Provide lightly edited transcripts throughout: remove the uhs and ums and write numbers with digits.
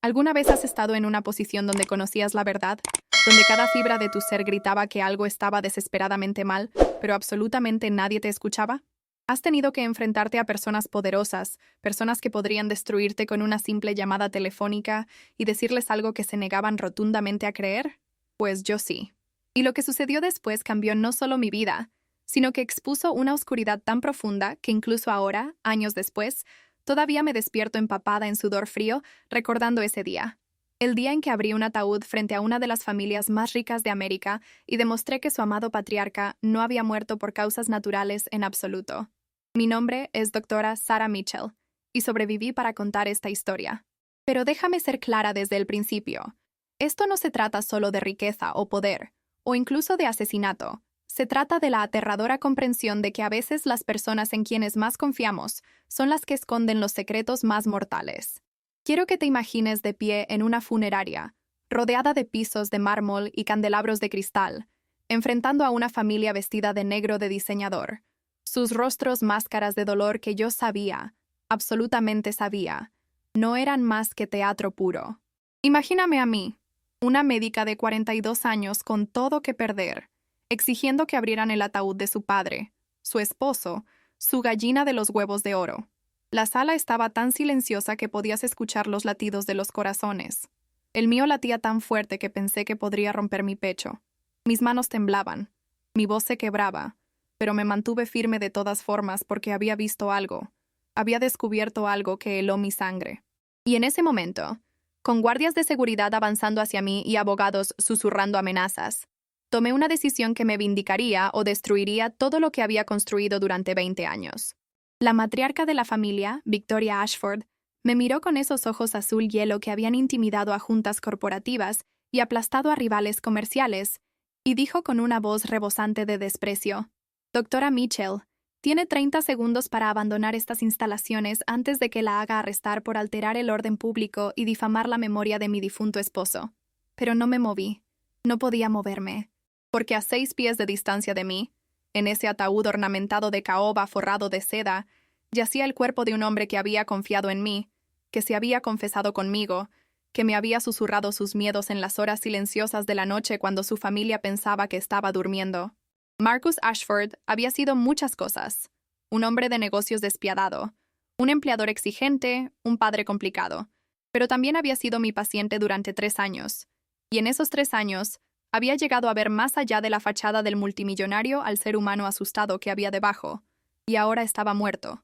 ¿Alguna vez has estado en una posición donde conocías la verdad? Donde cada fibra de tu ser gritaba que algo estaba desesperadamente mal, pero absolutamente nadie te escuchaba? ¿Has tenido que enfrentarte a personas poderosas, personas que podrían destruirte con una simple llamada telefónica y decirles algo que se negaban rotundamente a creer? Pues yo sí. Y lo que sucedió después cambió no solo mi vida, sino que expuso una oscuridad tan profunda que incluso ahora, años después, todavía me despierto empapada en sudor frío recordando ese día. El día en que abrí un ataúd frente a una de las familias más ricas de América y demostré que su amado patriarca no había muerto por causas naturales en absoluto. Mi nombre es doctora Sarah Mitchell, y sobreviví para contar esta historia. Pero déjame ser clara desde el principio. Esto no se trata solo de riqueza o poder, o incluso de asesinato. Se trata de la aterradora comprensión de que a veces las personas en quienes más confiamos son las que esconden los secretos más mortales. Quiero que te imagines de pie en una funeraria, rodeada de pisos de mármol y candelabros de cristal, enfrentando a una familia vestida de negro de diseñador. Sus rostros máscaras de dolor que yo sabía, absolutamente sabía, no eran más que teatro puro. Imagíname a mí, una médica de 42 años con todo que perder, exigiendo que abrieran el ataúd de su padre, su esposo, su gallina de los huevos de oro. La sala estaba tan silenciosa que podías escuchar los latidos de los corazones. El mío latía tan fuerte que pensé que podría romper mi pecho. Mis manos temblaban, mi voz se quebraba, pero me mantuve firme de todas formas porque había visto algo. Había descubierto algo que heló mi sangre. Y en ese momento, con guardias de seguridad avanzando hacia mí y abogados susurrando amenazas, tomé una decisión que me vindicaría o destruiría todo lo que había construido durante 20 años. La matriarca de la familia, Victoria Ashford, me miró con esos ojos azul hielo que habían intimidado a juntas corporativas y aplastado a rivales comerciales, y dijo con una voz rebosante de desprecio: «Doctora Mitchell, tiene 30 segundos para abandonar estas instalaciones antes de que la haga arrestar por alterar el orden público y difamar la memoria de mi difunto esposo». Pero no me moví. No podía moverme. Porque a 6 pies de distancia de mí, en ese ataúd ornamentado de caoba forrado de seda, yacía el cuerpo de un hombre que había confiado en mí, que se había confesado conmigo, que me había susurrado sus miedos en las horas silenciosas de la noche cuando su familia pensaba que estaba durmiendo. Marcus Ashford había sido muchas cosas: un hombre de negocios despiadado, un empleador exigente, un padre complicado, pero también había sido mi paciente durante 3 años, y en esos 3 años había llegado a ver más allá de la fachada del multimillonario al ser humano asustado que había debajo, y ahora estaba muerto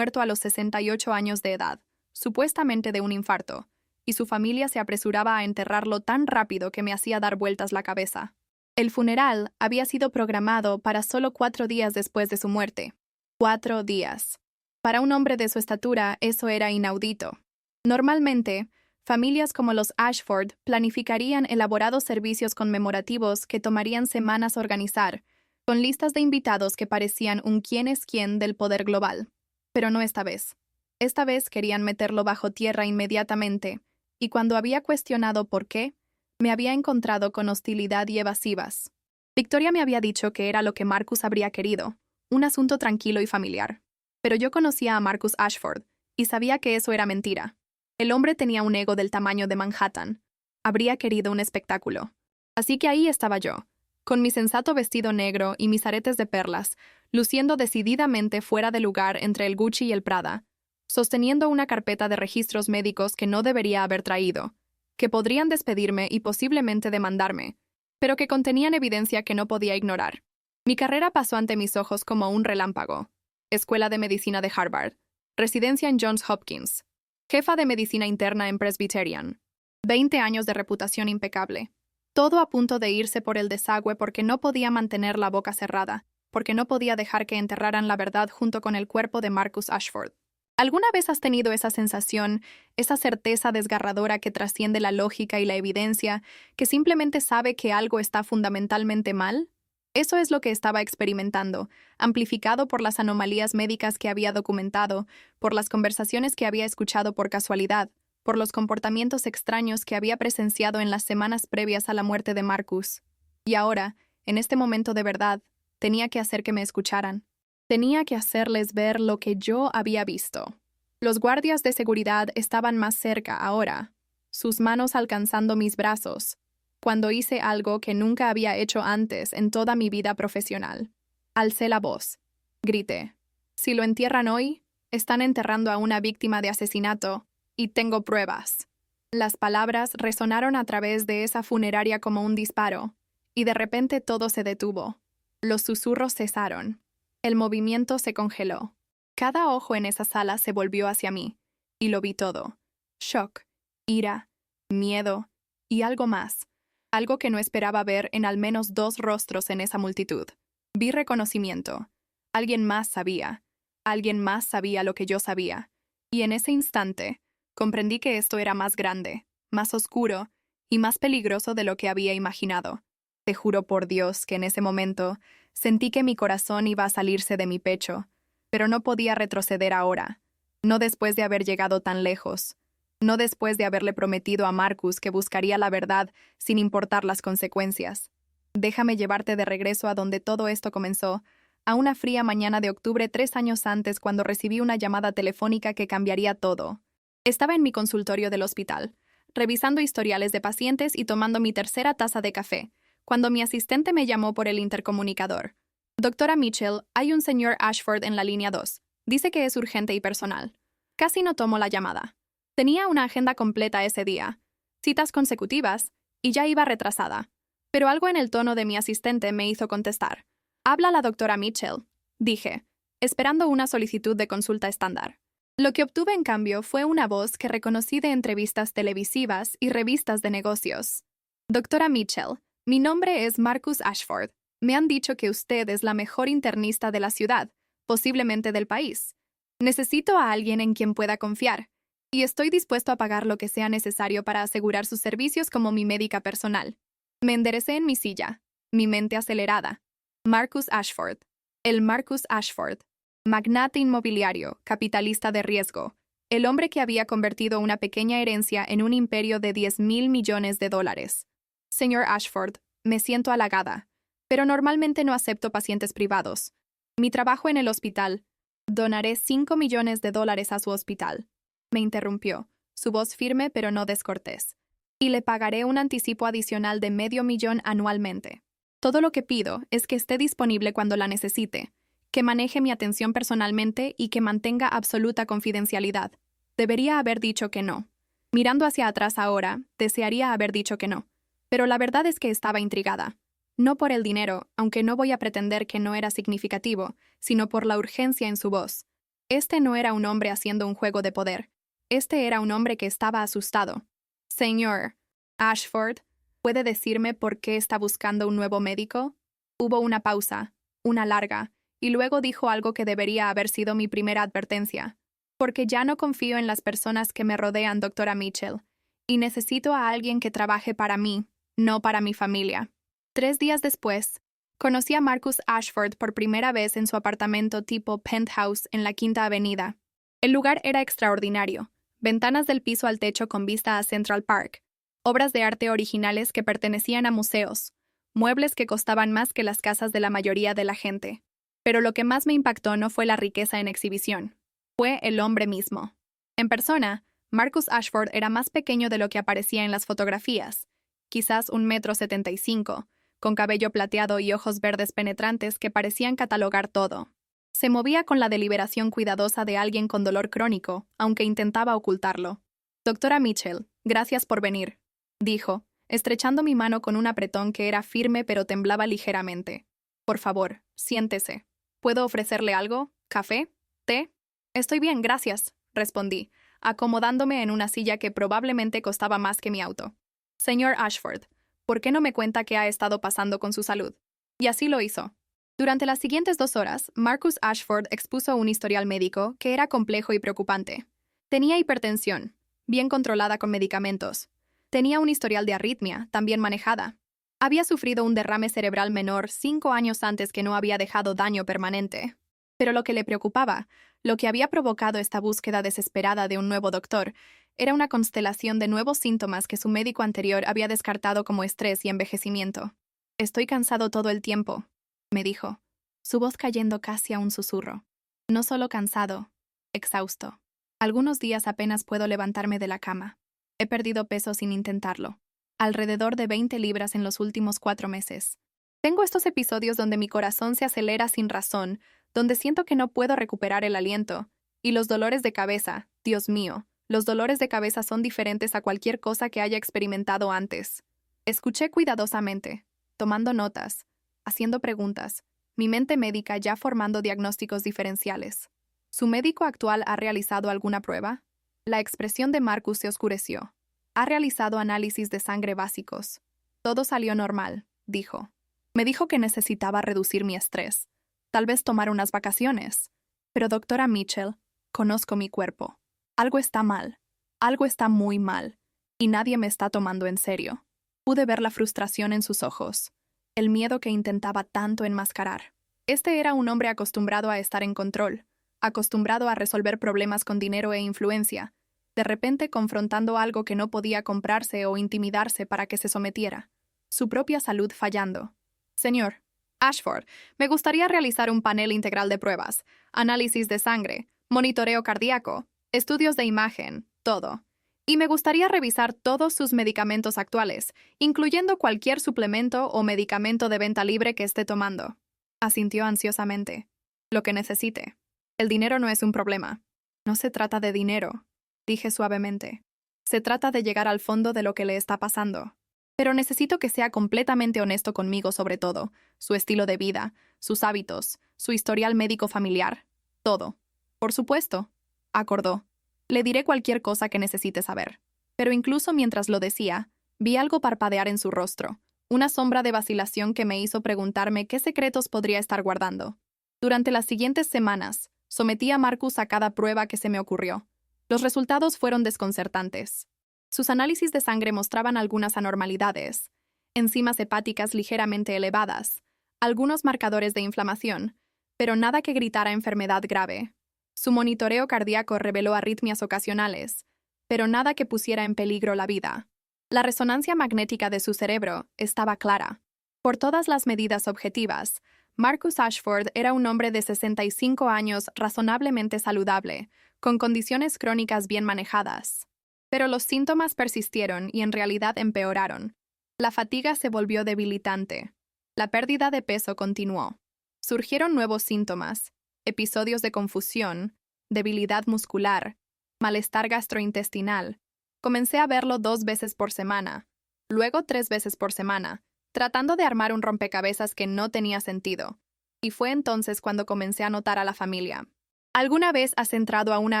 a los 68 años de edad, supuestamente de un infarto, y su familia se apresuraba a enterrarlo tan rápido que me hacía dar vueltas la cabeza. El funeral había sido programado para solo 4 días después de su muerte. 4 días. Para un hombre de su estatura, eso era inaudito. Normalmente, familias como los Ashford planificarían elaborados servicios conmemorativos que tomarían semanas organizar, con listas de invitados que parecían un quién es quién del poder global. Pero no esta vez. Esta vez querían meterlo bajo tierra inmediatamente, y cuando había cuestionado por qué, me había encontrado con hostilidad y evasivas. Victoria me había dicho que era lo que Marcus habría querido, un asunto tranquilo y familiar. Pero yo conocía a Marcus Ashford, y sabía que eso era mentira. El hombre tenía un ego del tamaño de Manhattan. Habría querido un espectáculo. Así que ahí estaba yo, con mi sensato vestido negro y mis aretes de perlas, luciendo decididamente fuera de lugar entre el Gucci y el Prada, sosteniendo una carpeta de registros médicos que no debería haber traído, que podrían despedirme y posiblemente demandarme, pero que contenían evidencia que no podía ignorar. Mi carrera pasó ante mis ojos como un relámpago. Escuela de Medicina de Harvard, residencia en Johns Hopkins, jefa de medicina interna en Presbyterian, 20 años de reputación impecable. Todo a punto de irse por el desagüe porque no podía mantener la boca cerrada, porque no podía dejar que enterraran la verdad junto con el cuerpo de Marcus Ashford. ¿Alguna vez has tenido esa sensación, esa certeza desgarradora que trasciende la lógica y la evidencia, que simplemente sabe que algo está fundamentalmente mal? Eso es lo que estaba experimentando, amplificado por las anomalías médicas que había documentado, por las conversaciones que había escuchado por casualidad, por los comportamientos extraños que había presenciado en las semanas previas a la muerte de Marcus. Y ahora, en este momento de verdad, tenía que hacer que me escucharan. Tenía que hacerles ver lo que yo había visto. Los guardias de seguridad estaban más cerca ahora. sus manos alcanzando mis brazos, cuando hice algo que nunca había hecho antes en toda mi vida profesional. Alcé la voz. Grité. Si lo entierran hoy, están enterrando a una víctima de asesinato, y tengo pruebas. Las palabras resonaron a través de esa funeraria como un disparo, y de repente todo se detuvo. Los susurros cesaron. El movimiento se congeló. Cada ojo en esa sala se volvió hacia mí, y lo vi todo. Shock, ira, miedo y algo más. Algo que no esperaba ver en al menos 2 rostros en esa multitud. Vi reconocimiento. Alguien más sabía. Alguien más sabía lo que yo sabía. Y en ese instante, comprendí que esto era más grande, más oscuro y más peligroso de lo que había imaginado. Te juro por Dios que en ese momento sentí que mi corazón iba a salirse de mi pecho, pero no podía retroceder ahora. No después de haber llegado tan lejos. No después de haberle prometido a Marcus que buscaría la verdad sin importar las consecuencias. Déjame llevarte de regreso a donde todo esto comenzó, a una fría mañana de octubre 3 años antes, cuando recibí una llamada telefónica que cambiaría todo. Estaba en mi consultorio del hospital, revisando historiales de pacientes y tomando mi tercera taza de café, cuando mi asistente me llamó por el intercomunicador. Doctora Mitchell, hay un señor Ashford en la línea 2. Dice que es urgente y personal. Casi no tomo la llamada. Tenía una agenda completa ese día, citas consecutivas, y ya iba retrasada. Pero algo en el tono de mi asistente me hizo contestar. Habla la doctora Mitchell, dije, esperando una solicitud de consulta estándar. Lo que obtuve, en cambio, fue una voz que reconocí de entrevistas televisivas y revistas de negocios. Doctora Mitchell, mi nombre es Marcus Ashford. Me han dicho que usted es la mejor internista de la ciudad, posiblemente del país. Necesito a alguien en quien pueda confiar, y estoy dispuesto a pagar lo que sea necesario para asegurar sus servicios como mi médica personal. Me enderecé en mi silla, mi mente acelerada. Marcus Ashford. El Marcus Ashford. Magnate inmobiliario, capitalista de riesgo. El hombre que había convertido una pequeña herencia en un imperio de 10.000 millones de dólares. Señor Ashford, me siento halagada, pero normalmente no acepto pacientes privados. Mi trabajo en el hospital. Donaré 5 millones de dólares a su hospital. Me interrumpió, su voz firme pero no descortés. Y le pagaré un anticipo adicional de $500,000 anualmente. Todo lo que pido es que esté disponible cuando la necesite, que maneje mi atención personalmente y que mantenga absoluta confidencialidad. Debería haber dicho que no. Mirando hacia atrás ahora, desearía haber dicho que no. Pero la verdad es que estaba intrigada. No por el dinero, aunque no voy a pretender que no era significativo, sino por la urgencia en su voz. Este no era un hombre haciendo un juego de poder. Este era un hombre que estaba asustado. Señor Ashford, ¿puede decirme por qué está buscando un nuevo médico? Hubo una pausa, una larga, y luego dijo algo que debería haber sido mi primera advertencia. Porque ya no confío en las personas que me rodean, doctora Mitchell, y necesito a alguien que trabaje para mí, no para mi familia. 3 días después, conocí a Marcus Ashford por primera vez en su apartamento tipo penthouse en la Quinta Avenida. El lugar era extraordinario. Ventanas del piso al techo con vista a Central Park, obras de arte originales que pertenecían a museos, muebles que costaban más que las casas de la mayoría de la gente. Pero lo que más me impactó no fue la riqueza en exhibición, fue el hombre mismo. En persona, Marcus Ashford era más pequeño de lo que aparecía en las fotografías, quizás 1,75 m, con cabello plateado y ojos verdes penetrantes que parecían catalogar todo. Se movía con la deliberación cuidadosa de alguien con dolor crónico, aunque intentaba ocultarlo. Doctora Mitchell, gracias por venir, dijo, estrechando mi mano con un apretón que era firme pero temblaba ligeramente. Por favor, siéntese. ¿Puedo ofrecerle algo? ¿Café? ¿Té? Estoy bien, gracias, respondí, acomodándome en una silla que probablemente costaba más que mi auto. Señor Ashford, ¿por qué no me cuenta qué ha estado pasando con su salud? Y así lo hizo. Durante las siguientes 2 horas, Marcus Ashford expuso un historial médico que era complejo y preocupante. Tenía hipertensión, bien controlada con medicamentos. Tenía un historial de arritmia, también manejada. Había sufrido un derrame cerebral menor 5 años antes que no había dejado daño permanente. Pero lo que le preocupaba, lo que había provocado esta búsqueda desesperada de un nuevo doctor, era una constelación de nuevos síntomas que su médico anterior había descartado como estrés y envejecimiento. Estoy cansado todo el tiempo, me dijo, su voz cayendo casi a un susurro. No solo cansado, exhausto. Algunos días apenas puedo levantarme de la cama. He perdido peso sin intentarlo. Alrededor de 20 libras en los últimos 4 meses. Tengo estos episodios donde mi corazón se acelera sin razón, donde siento que no puedo recuperar el aliento. Y los dolores de cabeza, Dios mío, los dolores de cabeza son diferentes a cualquier cosa que haya experimentado antes. Escuché cuidadosamente, tomando notas, haciendo preguntas, mi mente médica ya formando diagnósticos diferenciales. ¿Su médico actual ha realizado alguna prueba? La expresión de Marcus se oscureció. Ha realizado análisis de sangre básicos. Todo salió normal, dijo. Me dijo que necesitaba reducir mi estrés. Tal vez tomar unas vacaciones. Pero doctora Mitchell, conozco mi cuerpo. Algo está mal. Algo está muy mal. Y nadie me está tomando en serio. Pude ver la frustración en sus ojos. El miedo que intentaba tanto enmascarar. Este era un hombre acostumbrado a estar en control, acostumbrado a resolver problemas con dinero e influencia, de repente confrontando algo que no podía comprarse o intimidarse para que se sometiera. Su propia salud fallando. Señor Ashford, me gustaría realizar un panel integral de pruebas, análisis de sangre, monitoreo cardíaco, estudios de imagen, todo. Y me gustaría revisar todos sus medicamentos actuales, incluyendo cualquier suplemento o medicamento de venta libre que esté tomando. Asintió ansiosamente. Lo que necesite. El dinero no es un problema. No se trata de dinero, dije suavemente. Se trata de llegar al fondo de lo que le está pasando. Pero necesito que sea completamente honesto conmigo sobre todo, su estilo de vida, sus hábitos, su historial médico familiar, todo. Por supuesto, acordó. Le diré cualquier cosa que necesite saber. Pero incluso mientras lo decía, vi algo parpadear en su rostro, una sombra de vacilación que me hizo preguntarme qué secretos podría estar guardando. Durante las siguientes semanas, sometí a Marcus a cada prueba que se me ocurrió. Los resultados fueron desconcertantes. Sus análisis de sangre mostraban algunas anormalidades, enzimas hepáticas ligeramente elevadas, algunos marcadores de inflamación, pero nada que gritara enfermedad grave. Su monitoreo cardíaco reveló arritmias ocasionales, pero nada que pusiera en peligro la vida. La resonancia magnética de su cerebro estaba clara. Por todas las medidas objetivas, Marcus Ashford era un hombre de 65 años razonablemente saludable, con condiciones crónicas bien manejadas. Pero los síntomas persistieron y en realidad empeoraron. La fatiga se volvió debilitante. La pérdida de peso continuó. Surgieron nuevos síntomas, episodios de confusión, debilidad muscular, malestar gastrointestinal. Comencé a verlo 2 veces por semana, luego 3 veces por semana, tratando de armar un rompecabezas que no tenía sentido. Y fue entonces cuando comencé a notar a la familia. ¿Alguna vez has entrado a una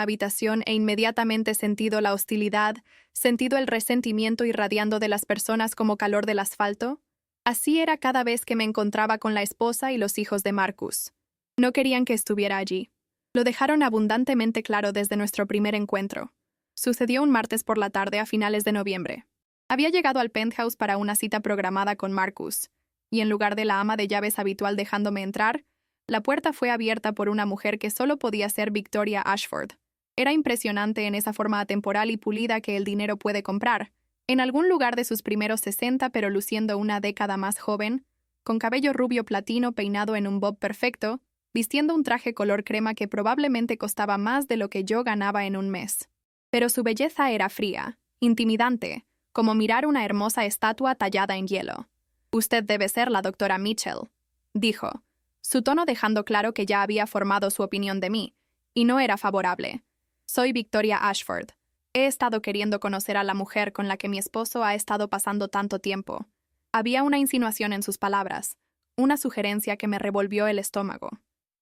habitación e inmediatamente sentido la hostilidad, sentido el resentimiento irradiando de las personas como calor del asfalto? Así era cada vez que me encontraba con la esposa y los hijos de Marcus. No querían que estuviera allí. Lo dejaron abundantemente claro desde nuestro primer encuentro. Sucedió un martes por la tarde a finales de noviembre. Había llegado al penthouse para una cita programada con Marcus, y en lugar de la ama de llaves habitual dejándome entrar, la puerta fue abierta por una mujer que solo podía ser Victoria Ashford. Era impresionante en esa forma atemporal y pulida que el dinero puede comprar. En algún lugar de sus primeros 60, pero luciendo una década más joven, con cabello rubio platino peinado en un bob perfecto, vistiendo un traje color crema que probablemente costaba más de lo que yo ganaba en un mes. Pero su belleza era fría, intimidante, como mirar una hermosa estatua tallada en hielo. «Usted debe ser la doctora Mitchell», dijo, su tono dejando claro que ya había formado su opinión de mí, y no era favorable. «Soy Victoria Ashford. He estado queriendo conocer a la mujer con la que mi esposo ha estado pasando tanto tiempo». Había una insinuación en sus palabras, una sugerencia que me revolvió el estómago.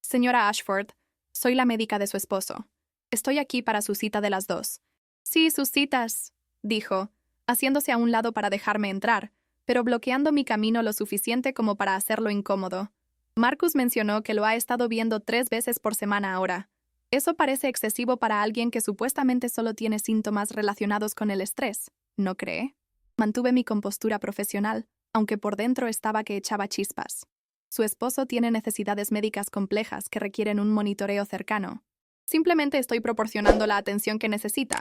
«Señora Ashford, soy la médica de su esposo. Estoy aquí para su cita de las 2». «Sí, sus citas», dijo, haciéndose a un lado para dejarme entrar, pero bloqueando mi camino lo suficiente como para hacerlo incómodo. Marcus mencionó que lo ha estado viendo 3 veces por semana ahora. Eso parece excesivo para alguien que supuestamente solo tiene síntomas relacionados con el estrés, ¿no cree? Mantuve mi compostura profesional, aunque por dentro estaba que echaba chispas. Su esposo tiene necesidades médicas complejas que requieren un monitoreo cercano. Simplemente estoy proporcionando la atención que necesita.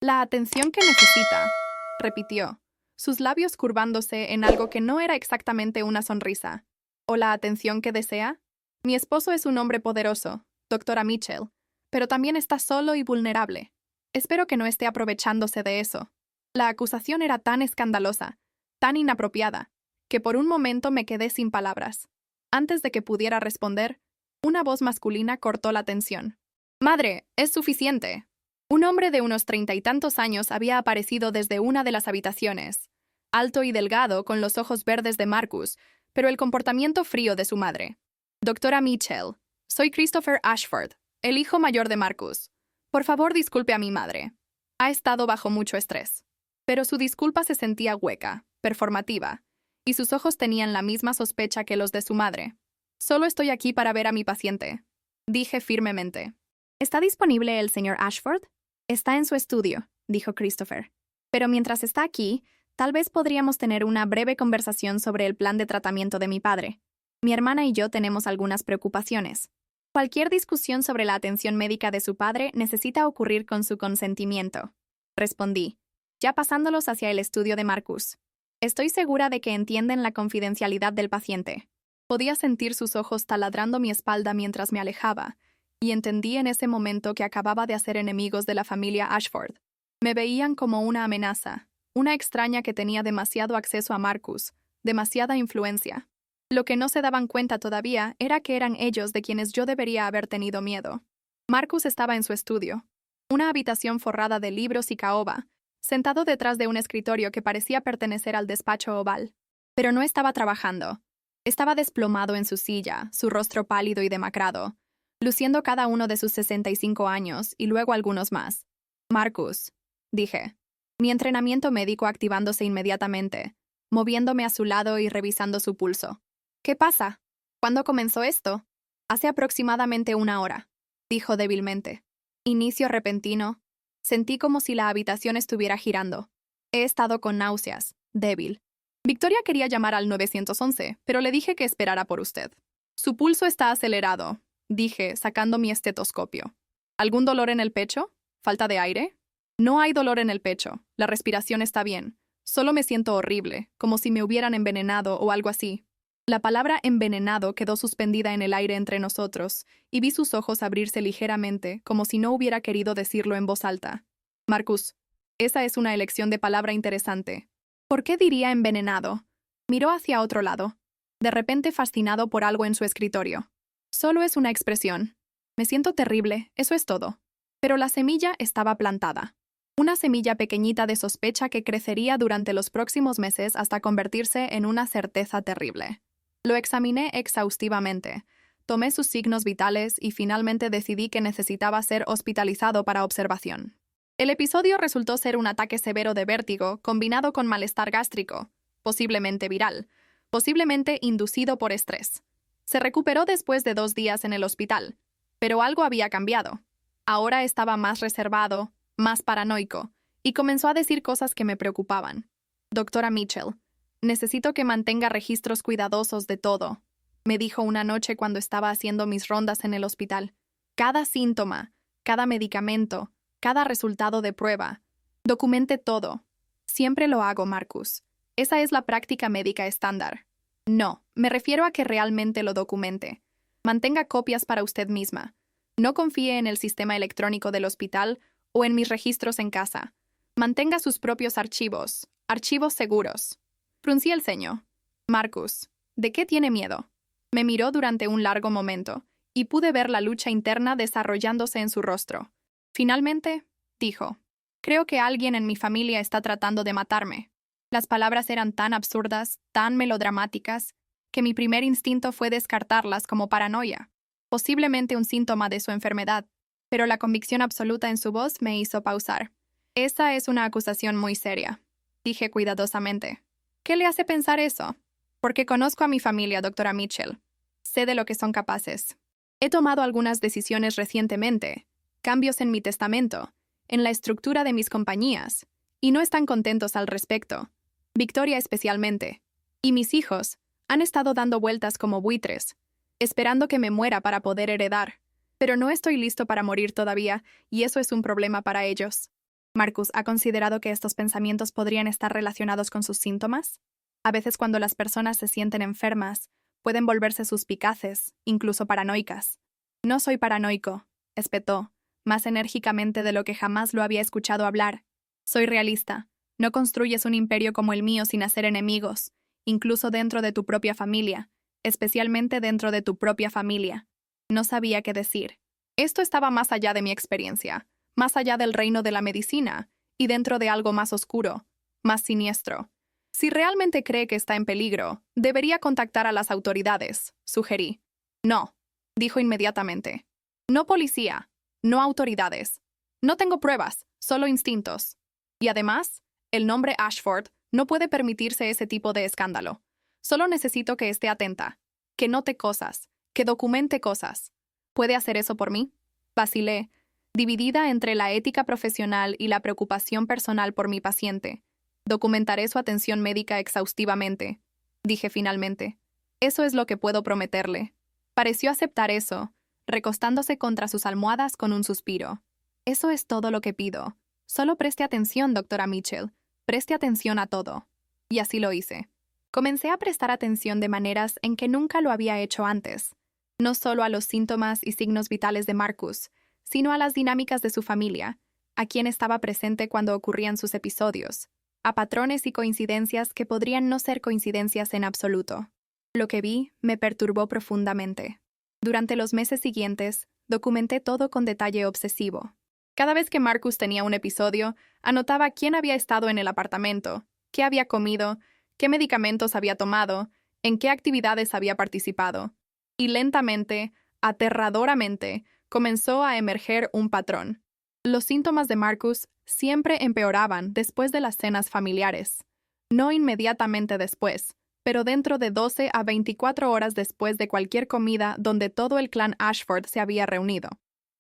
«La atención que necesita», repitió, sus labios curvándose en algo que no era exactamente una sonrisa. «¿O la atención que desea? Mi esposo es un hombre poderoso, doctora Mitchell, pero también está solo y vulnerable. Espero que no esté aprovechándose de eso». La acusación era tan escandalosa, tan inapropiada, que por un momento me quedé sin palabras. Antes de que pudiera responder, una voz masculina cortó la tensión. «Madre, es suficiente». Un hombre de unos 30 y tantos años había aparecido desde una de las habitaciones, alto y delgado, con los ojos verdes de Marcus, pero el comportamiento frío de su madre. «Doctora Mitchell, soy Christopher Ashford, el hijo mayor de Marcus. Por favor, disculpe a mi madre. Ha estado bajo mucho estrés». Pero su disculpa se sentía hueca, performativa, y sus ojos tenían la misma sospecha que los de su madre. «Solo estoy aquí para ver a mi paciente», dije firmemente. «¿Está disponible el señor Ashford?» «Está en su estudio», dijo Christopher. «Pero mientras está aquí, tal vez podríamos tener una breve conversación sobre el plan de tratamiento de mi padre. Mi hermana y yo tenemos algunas preocupaciones. Cualquier discusión sobre la atención médica de su padre necesita ocurrir con su consentimiento», respondí, ya pasándolos hacia el estudio de Marcus. «Estoy segura de que entienden la confidencialidad del paciente». Podía sentir sus ojos taladrando mi espalda mientras me alejaba, y entendí en ese momento que acababa de hacer enemigos de la familia Ashford. Me veían como una amenaza, una extraña que tenía demasiado acceso a Marcus, demasiada influencia. Lo que no se daban cuenta todavía era que eran ellos de quienes yo debería haber tenido miedo. Marcus estaba en su estudio, una habitación forrada de libros y caoba, sentado detrás de un escritorio que parecía pertenecer al despacho oval. Pero no estaba trabajando. Estaba desplomado en su silla, su rostro pálido y demacrado, luciendo cada uno de sus 65 años y luego algunos más. «Marcus», dije, mi entrenamiento médico activándose inmediatamente, moviéndome a su lado y revisando su pulso. «¿Qué pasa? ¿Cuándo comenzó esto?» «Hace aproximadamente 1 hora», dijo débilmente. Inicio repentino. Sentí como si la habitación estuviera girando. He estado con náuseas, débil. Victoria quería llamar al 911, pero le dije que esperara por usted. «Su pulso está acelerado», dije, sacando mi estetoscopio. «¿Algún dolor en el pecho? ¿Falta de aire?» «No hay dolor en el pecho. La respiración está bien. Solo me siento horrible, como si me hubieran envenenado o algo así». La palabra envenenado quedó suspendida en el aire entre nosotros, y vi sus ojos abrirse ligeramente, como si no hubiera querido decirlo en voz alta. «Marcus, esa es una elección de palabra interesante. ¿Por qué diría envenenado?» Miró hacia otro lado, de repente fascinado por algo en su escritorio. «Solo es una expresión. Me siento terrible, eso es todo». Pero la semilla estaba plantada. Una semilla pequeñita de sospecha que crecería durante los próximos meses hasta convertirse en una certeza terrible. Lo examiné exhaustivamente, tomé sus signos vitales y finalmente decidí que necesitaba ser hospitalizado para observación. El episodio resultó ser un ataque severo de vértigo combinado con malestar gástrico, posiblemente viral, posiblemente inducido por estrés. Se recuperó después de 2 días en el hospital, pero algo había cambiado. Ahora estaba más reservado, más paranoico, y comenzó a decir cosas que me preocupaban. «Doctora Mitchell, necesito que mantenga registros cuidadosos de todo», me dijo una noche cuando estaba haciendo mis rondas en el hospital. «Cada síntoma, cada medicamento, cada resultado de prueba. Documente todo». «Siempre lo hago, Marcus. Esa es la práctica médica estándar». «No, me refiero a que realmente lo documente. Mantenga copias para usted misma. No confíe en el sistema electrónico del hospital o en mis registros en casa. Mantenga sus propios archivos, archivos seguros». Fruncí el ceño. «Marcus, ¿de qué tiene miedo?» Me miró durante un largo momento, y pude ver la lucha interna desarrollándose en su rostro. Finalmente, dijo, «Creo que alguien en mi familia está tratando de matarme». Las palabras eran tan absurdas, tan melodramáticas, que mi primer instinto fue descartarlas como paranoia, posiblemente un síntoma de su enfermedad, pero la convicción absoluta en su voz me hizo pausar. «Esa es una acusación muy seria», dije cuidadosamente. «¿Qué le hace pensar eso?» «Porque conozco a mi familia, doctora Mitchell. Sé de lo que son capaces. He tomado algunas decisiones recientemente, cambios en mi testamento, en la estructura de mis compañías, y no están contentos al respecto. Victoria especialmente. Y mis hijos han estado dando vueltas como buitres, esperando que me muera para poder heredar. Pero no estoy listo para morir todavía, y eso es un problema para ellos». Marcus ha considerado que estos pensamientos podrían estar relacionados con sus síntomas. A veces cuando las personas se sienten enfermas, pueden volverse suspicaces, incluso paranoicas. «No soy paranoico», espetó, más enérgicamente de lo que jamás lo había escuchado hablar. «Soy realista. No construyes un imperio como el mío sin hacer enemigos, incluso dentro de tu propia familia, especialmente dentro de tu propia familia. No sabía qué decir. Esto estaba más allá de mi experiencia, más allá del reino de la medicina, y dentro de algo más oscuro, más siniestro. Si realmente cree que está en peligro, debería contactar a las autoridades, sugerí. No, dijo inmediatamente. No policía, no autoridades. No tengo pruebas, solo instintos. Y además, el nombre Ashford no puede permitirse ese tipo de escándalo. Solo necesito que esté atenta, que note cosas, que documente cosas. ¿Puede hacer eso por mí? Vacilé, dividida entre la ética profesional y la preocupación personal por mi paciente. Documentaré su atención médica exhaustivamente, dije finalmente. Eso es lo que puedo prometerle. Pareció aceptar eso, recostándose contra sus almohadas con un suspiro. Eso es todo lo que pido. Solo preste atención, doctora Mitchell. Preste atención a todo. Y así lo hice. Comencé a prestar atención de maneras en que nunca lo había hecho antes. No solo a los síntomas y signos vitales de Marcus, sino a las dinámicas de su familia, a quien estaba presente cuando ocurrían sus episodios, a patrones y coincidencias que podrían no ser coincidencias en absoluto. Lo que vi me perturbó profundamente. Durante los meses siguientes, documenté todo con detalle obsesivo. Cada vez que Marcus tenía un episodio, anotaba quién había estado en el apartamento, qué había comido, qué medicamentos había tomado, en qué actividades había participado. Y lentamente, aterradoramente, comenzó a emerger un patrón. Los síntomas de Marcus siempre empeoraban después de las cenas familiares. No inmediatamente después, pero dentro de 12 a 24 horas después de cualquier comida donde todo el clan Ashford se había reunido.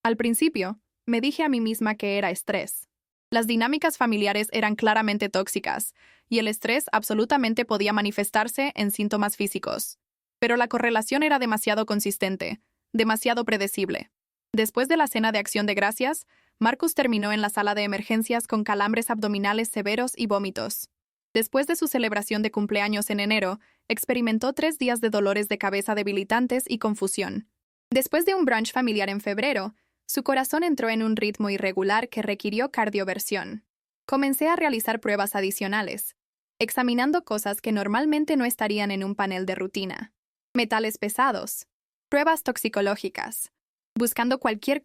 Al principio, me dije a mí misma que era estrés. Las dinámicas familiares eran claramente tóxicas, y el estrés absolutamente podía manifestarse en síntomas físicos. Pero la correlación era demasiado consistente, demasiado predecible. Después de la cena de Acción de Gracias, Marcus terminó en la sala de emergencias con calambres abdominales severos y vómitos. Después de su celebración de cumpleaños en enero, experimentó 3 días de dolores de cabeza debilitantes y confusión. Después de un brunch familiar en febrero, su corazón entró en un ritmo irregular que requirió cardioversión. Comencé a realizar pruebas adicionales, examinando cosas que normalmente no estarían en un panel de rutina. Metales pesados, pruebas toxicológicas, buscando cualquier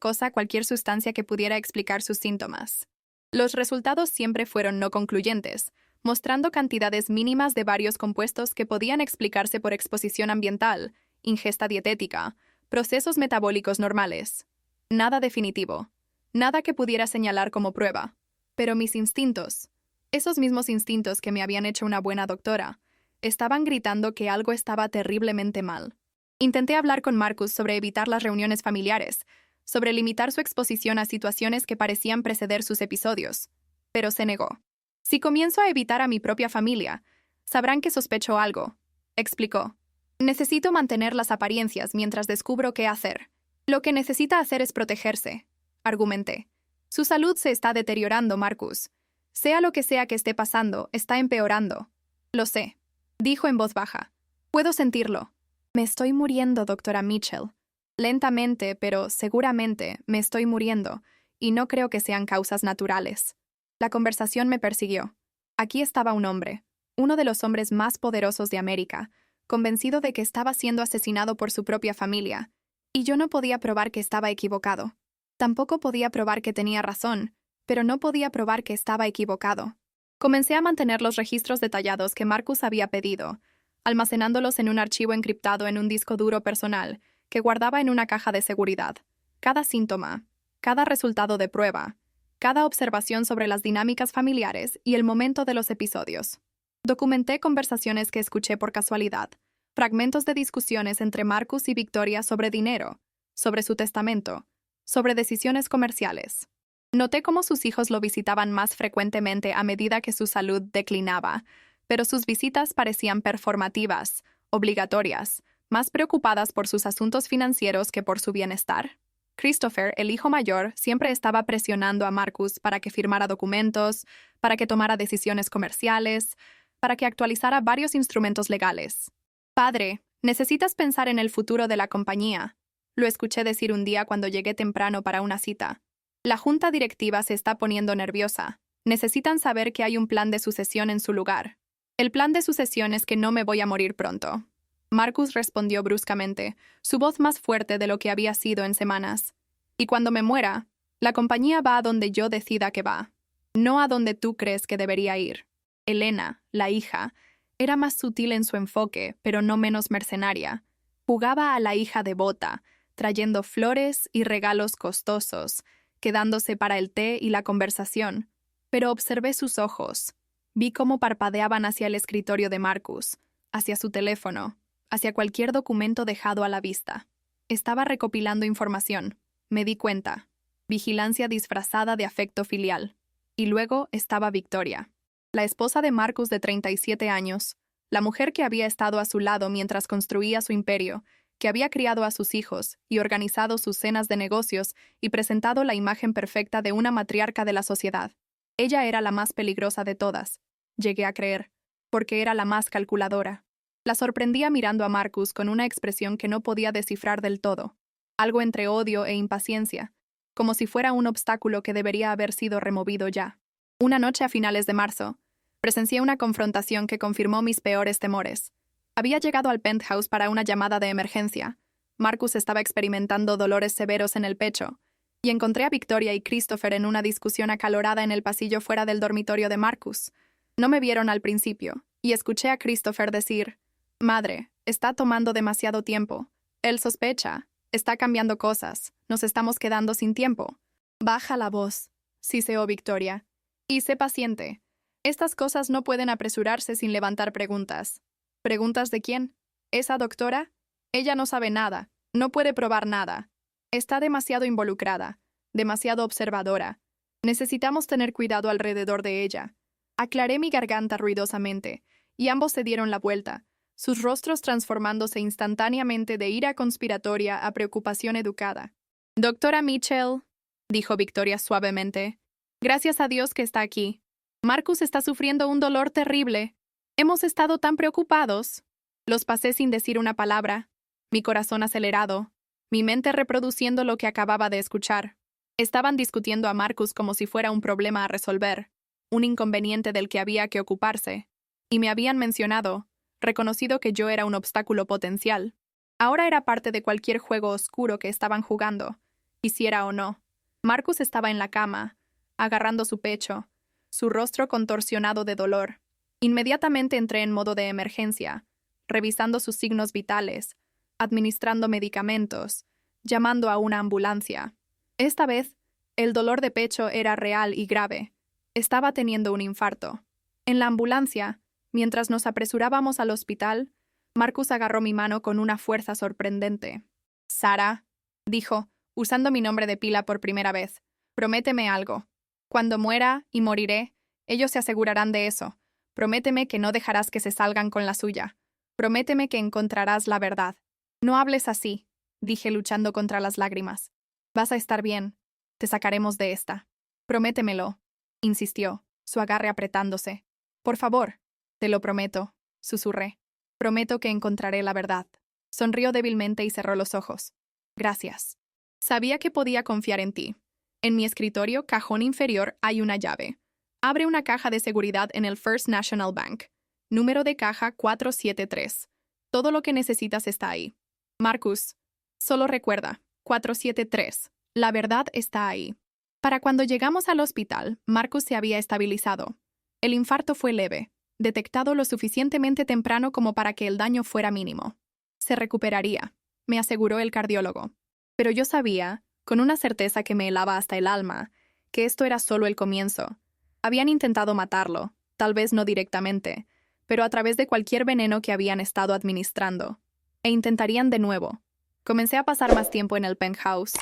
sustancia que pudiera explicar sus síntomas. Los resultados siempre fueron no concluyentes, mostrando cantidades mínimas de varios compuestos que podían explicarse por exposición ambiental, ingesta dietética, procesos metabólicos normales. Nada definitivo, nada que pudiera señalar como prueba. Pero mis instintos, esos mismos instintos que me habían hecho una buena doctora, estaban gritando que algo estaba terriblemente mal. Intenté hablar con Marcus sobre evitar las reuniones familiares, sobre limitar su exposición a situaciones que parecían preceder sus episodios, pero se negó. Si comienzo a evitar a mi propia familia, sabrán que sospecho algo, explicó. Necesito mantener las apariencias mientras descubro qué hacer. Lo que necesita hacer es protegerse, argumenté. Su salud se está deteriorando, Marcus. Sea lo que sea que esté pasando, está empeorando. Lo sé, dijo en voz baja. Puedo sentirlo. Me estoy muriendo, doctora Mitchell. Lentamente, pero seguramente, me estoy muriendo, y no creo que sean causas naturales. La conversación me persiguió. Aquí estaba un hombre, uno de los hombres más poderosos de América, convencido de que estaba siendo asesinado por su propia familia, y yo no podía probar que estaba equivocado. Tampoco podía probar que tenía razón, pero no podía probar que estaba equivocado. Comencé a mantener los registros detallados que Marcus había pedido, almacenándolos en un archivo encriptado en un disco duro personal que guardaba en una caja de seguridad. Cada síntoma, cada resultado de prueba, cada observación sobre las dinámicas familiares y el momento de los episodios. Documenté conversaciones que escuché por casualidad, fragmentos de discusiones entre Marcus y Victoria sobre dinero, sobre su testamento, sobre decisiones comerciales. Noté cómo sus hijos lo visitaban más frecuentemente a medida que su salud declinaba, pero sus visitas parecían performativas, obligatorias, más preocupadas por sus asuntos financieros que por su bienestar. Christopher, el hijo mayor, siempre estaba presionando a Marcus para que firmara documentos, para que tomara decisiones comerciales, para que actualizara varios instrumentos legales. «Padre, necesitas pensar en el futuro de la compañía», lo escuché decir un día cuando llegué temprano para una cita. «La junta directiva se está poniendo nerviosa. Necesitan saber que hay un plan de sucesión en su lugar. El plan de sucesión es que no me voy a morir pronto. Marcus respondió bruscamente, su voz más fuerte de lo que había sido en semanas. Y cuando me muera, la compañía va a donde yo decida que va, no a donde tú crees que debería ir. Elena, la hija, era más sutil en su enfoque, pero no menos mercenaria. Jugaba a la hija devota, trayendo flores y regalos costosos, quedándose para el té y la conversación. Pero observé sus ojos. Vi cómo parpadeaban hacia el escritorio de Marcus, hacia su teléfono, hacia cualquier documento dejado a la vista. Estaba recopilando información. Me di cuenta. Vigilancia disfrazada de afecto filial. Y luego estaba Victoria, la esposa de Marcus de 37 años, la mujer que había estado a su lado mientras construía su imperio, que había criado a sus hijos y organizado sus cenas de negocios y presentado la imagen perfecta de una matriarca de la sociedad. Ella era la más peligrosa de todas, llegué a creer, porque era la más calculadora. La sorprendía mirando a Marcus con una expresión que no podía descifrar del todo, algo entre odio e impaciencia, como si fuera un obstáculo que debería haber sido removido ya. Una noche a finales de marzo, presencié una confrontación que confirmó mis peores temores. Había llegado al penthouse para una llamada de emergencia. Marcus estaba experimentando dolores severos en el pecho, y encontré a Victoria y Christopher en una discusión acalorada en el pasillo fuera del dormitorio de Marcus. No me vieron al principio, y escuché a Christopher decir: «Madre, está tomando demasiado tiempo. Él sospecha. Está cambiando cosas. Nos estamos quedando sin tiempo». «Baja la voz», siseó Victoria. «Y sé paciente. Estas cosas no pueden apresurarse sin levantar preguntas». «¿Preguntas de quién? ¿Esa doctora? Ella no sabe nada. No puede probar nada. Está demasiado involucrada, demasiado observadora. Necesitamos tener cuidado alrededor de ella». Aclaré mi garganta ruidosamente, y ambos se dieron la vuelta, sus rostros transformándose instantáneamente de ira conspiratoria a preocupación educada. «Doctora Mitchell», dijo Victoria suavemente, «gracias a Dios que está aquí. Marcus está sufriendo un dolor terrible. Hemos estado tan preocupados». Los pasé sin decir una palabra, mi corazón acelerado, mi mente reproduciendo lo que acababa de escuchar. Estaban discutiendo a Marcus como si fuera un problema a resolver, un inconveniente del que había que ocuparse, y me habían mencionado, reconocido que yo era un obstáculo potencial. Ahora era parte de cualquier juego oscuro que estaban jugando, quisiera o no. Marcus estaba en la cama, agarrando su pecho, su rostro contorsionado de dolor. Inmediatamente entré en modo de emergencia, revisando sus signos vitales, administrando medicamentos, llamando a una ambulancia. Esta vez, el dolor de pecho era real y grave. Estaba teniendo un infarto. En la ambulancia, mientras nos apresurábamos al hospital, Marcus agarró mi mano con una fuerza sorprendente. «Sara», dijo, usando mi nombre de pila por primera vez, «prométeme algo. Cuando muera, y moriré, ellos se asegurarán de eso. Prométeme que no dejarás que se salgan con la suya. Prométeme que encontrarás la verdad». «No hables así», dije luchando contra las lágrimas. «Vas a estar bien. Te sacaremos de esta. Prométemelo», insistió, su agarre apretándose. «Por favor». «Te lo prometo», susurré. «Prometo que encontraré la verdad». Sonrió débilmente y cerró los ojos. «Gracias. Sabía que podía confiar en ti. En mi escritorio, cajón inferior, hay una llave. Abre una caja de seguridad en el First National Bank. Número de caja 473. Todo lo que necesitas está ahí. Marcus, solo recuerda, 473. La verdad está ahí». Para cuando llegamos al hospital, Marcus se había estabilizado. El infarto fue leve, detectado lo suficientemente temprano como para que el daño fuera mínimo. Se recuperaría, me aseguró el cardiólogo. Pero yo sabía, con una certeza que me helaba hasta el alma, que esto era solo el comienzo. Habían intentado matarlo, tal vez no directamente, pero a través de cualquier veneno que habían estado administrando. E intentarían de nuevo. Comencé a pasar más tiempo en el penthouse,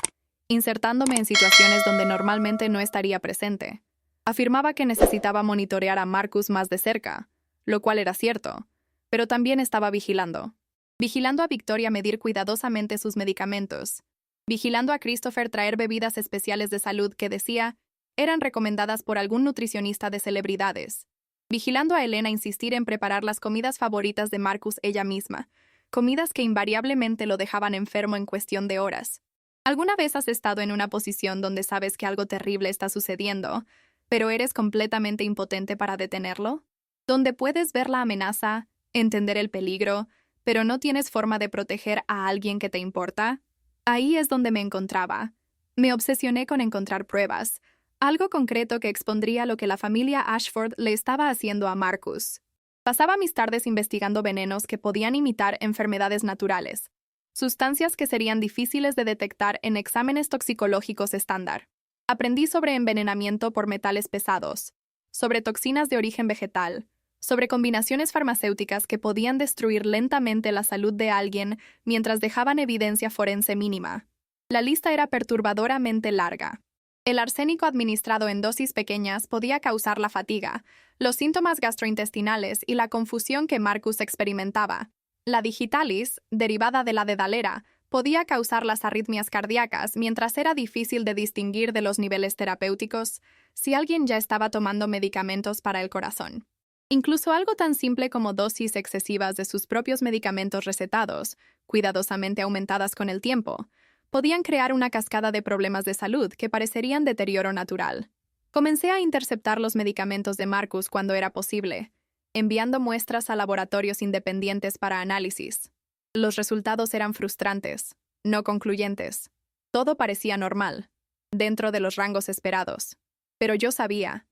insertándome en situaciones donde normalmente no estaría presente. Afirmaba que necesitaba monitorear a Marcus más de cerca, lo cual era cierto, pero también estaba vigilando. Vigilando a Victoria medir cuidadosamente sus medicamentos. Vigilando a Christopher traer bebidas especiales de salud que decía eran recomendadas por algún nutricionista de celebridades. Vigilando a Elena insistir en preparar las comidas favoritas de Marcus ella misma, comidas que invariablemente lo dejaban enfermo en cuestión de horas. ¿Alguna vez has estado en una posición donde sabes que algo terrible está sucediendo, pero eres completamente impotente para detenerlo, donde puedes ver la amenaza, entender el peligro, pero no tienes forma de proteger a alguien que te importa. Ahí es donde me encontraba. Me obsesioné con encontrar pruebas, algo concreto que expondría lo que la familia Ashford le estaba haciendo a Marcus. Pasaba mis tardes investigando venenos que podían imitar enfermedades naturales, sustancias que serían difíciles de detectar en exámenes toxicológicos estándar. Aprendí sobre envenenamiento por metales pesados, sobre toxinas de origen vegetal, sobre combinaciones farmacéuticas que podían destruir lentamente la salud de alguien mientras dejaban evidencia forense mínima. La lista era perturbadoramente larga. El arsénico administrado en dosis pequeñas podía causar la fatiga, los síntomas gastrointestinales y la confusión que Marcus experimentaba. La digitalis, derivada de la dedalera, podía causar las arritmias cardíacas mientras era difícil de distinguir de los niveles terapéuticos si alguien ya estaba tomando medicamentos para el corazón. Incluso algo tan simple como dosis excesivas de sus propios medicamentos recetados, cuidadosamente aumentadas con el tiempo, podían crear una cascada de problemas de salud que parecerían deterioro natural. Comencé a interceptar los medicamentos de Marcus cuando era posible, enviando muestras a laboratorios independientes para análisis. Los resultados eran frustrantes, no concluyentes. Todo parecía normal, dentro de los rangos esperados. Pero yo sabía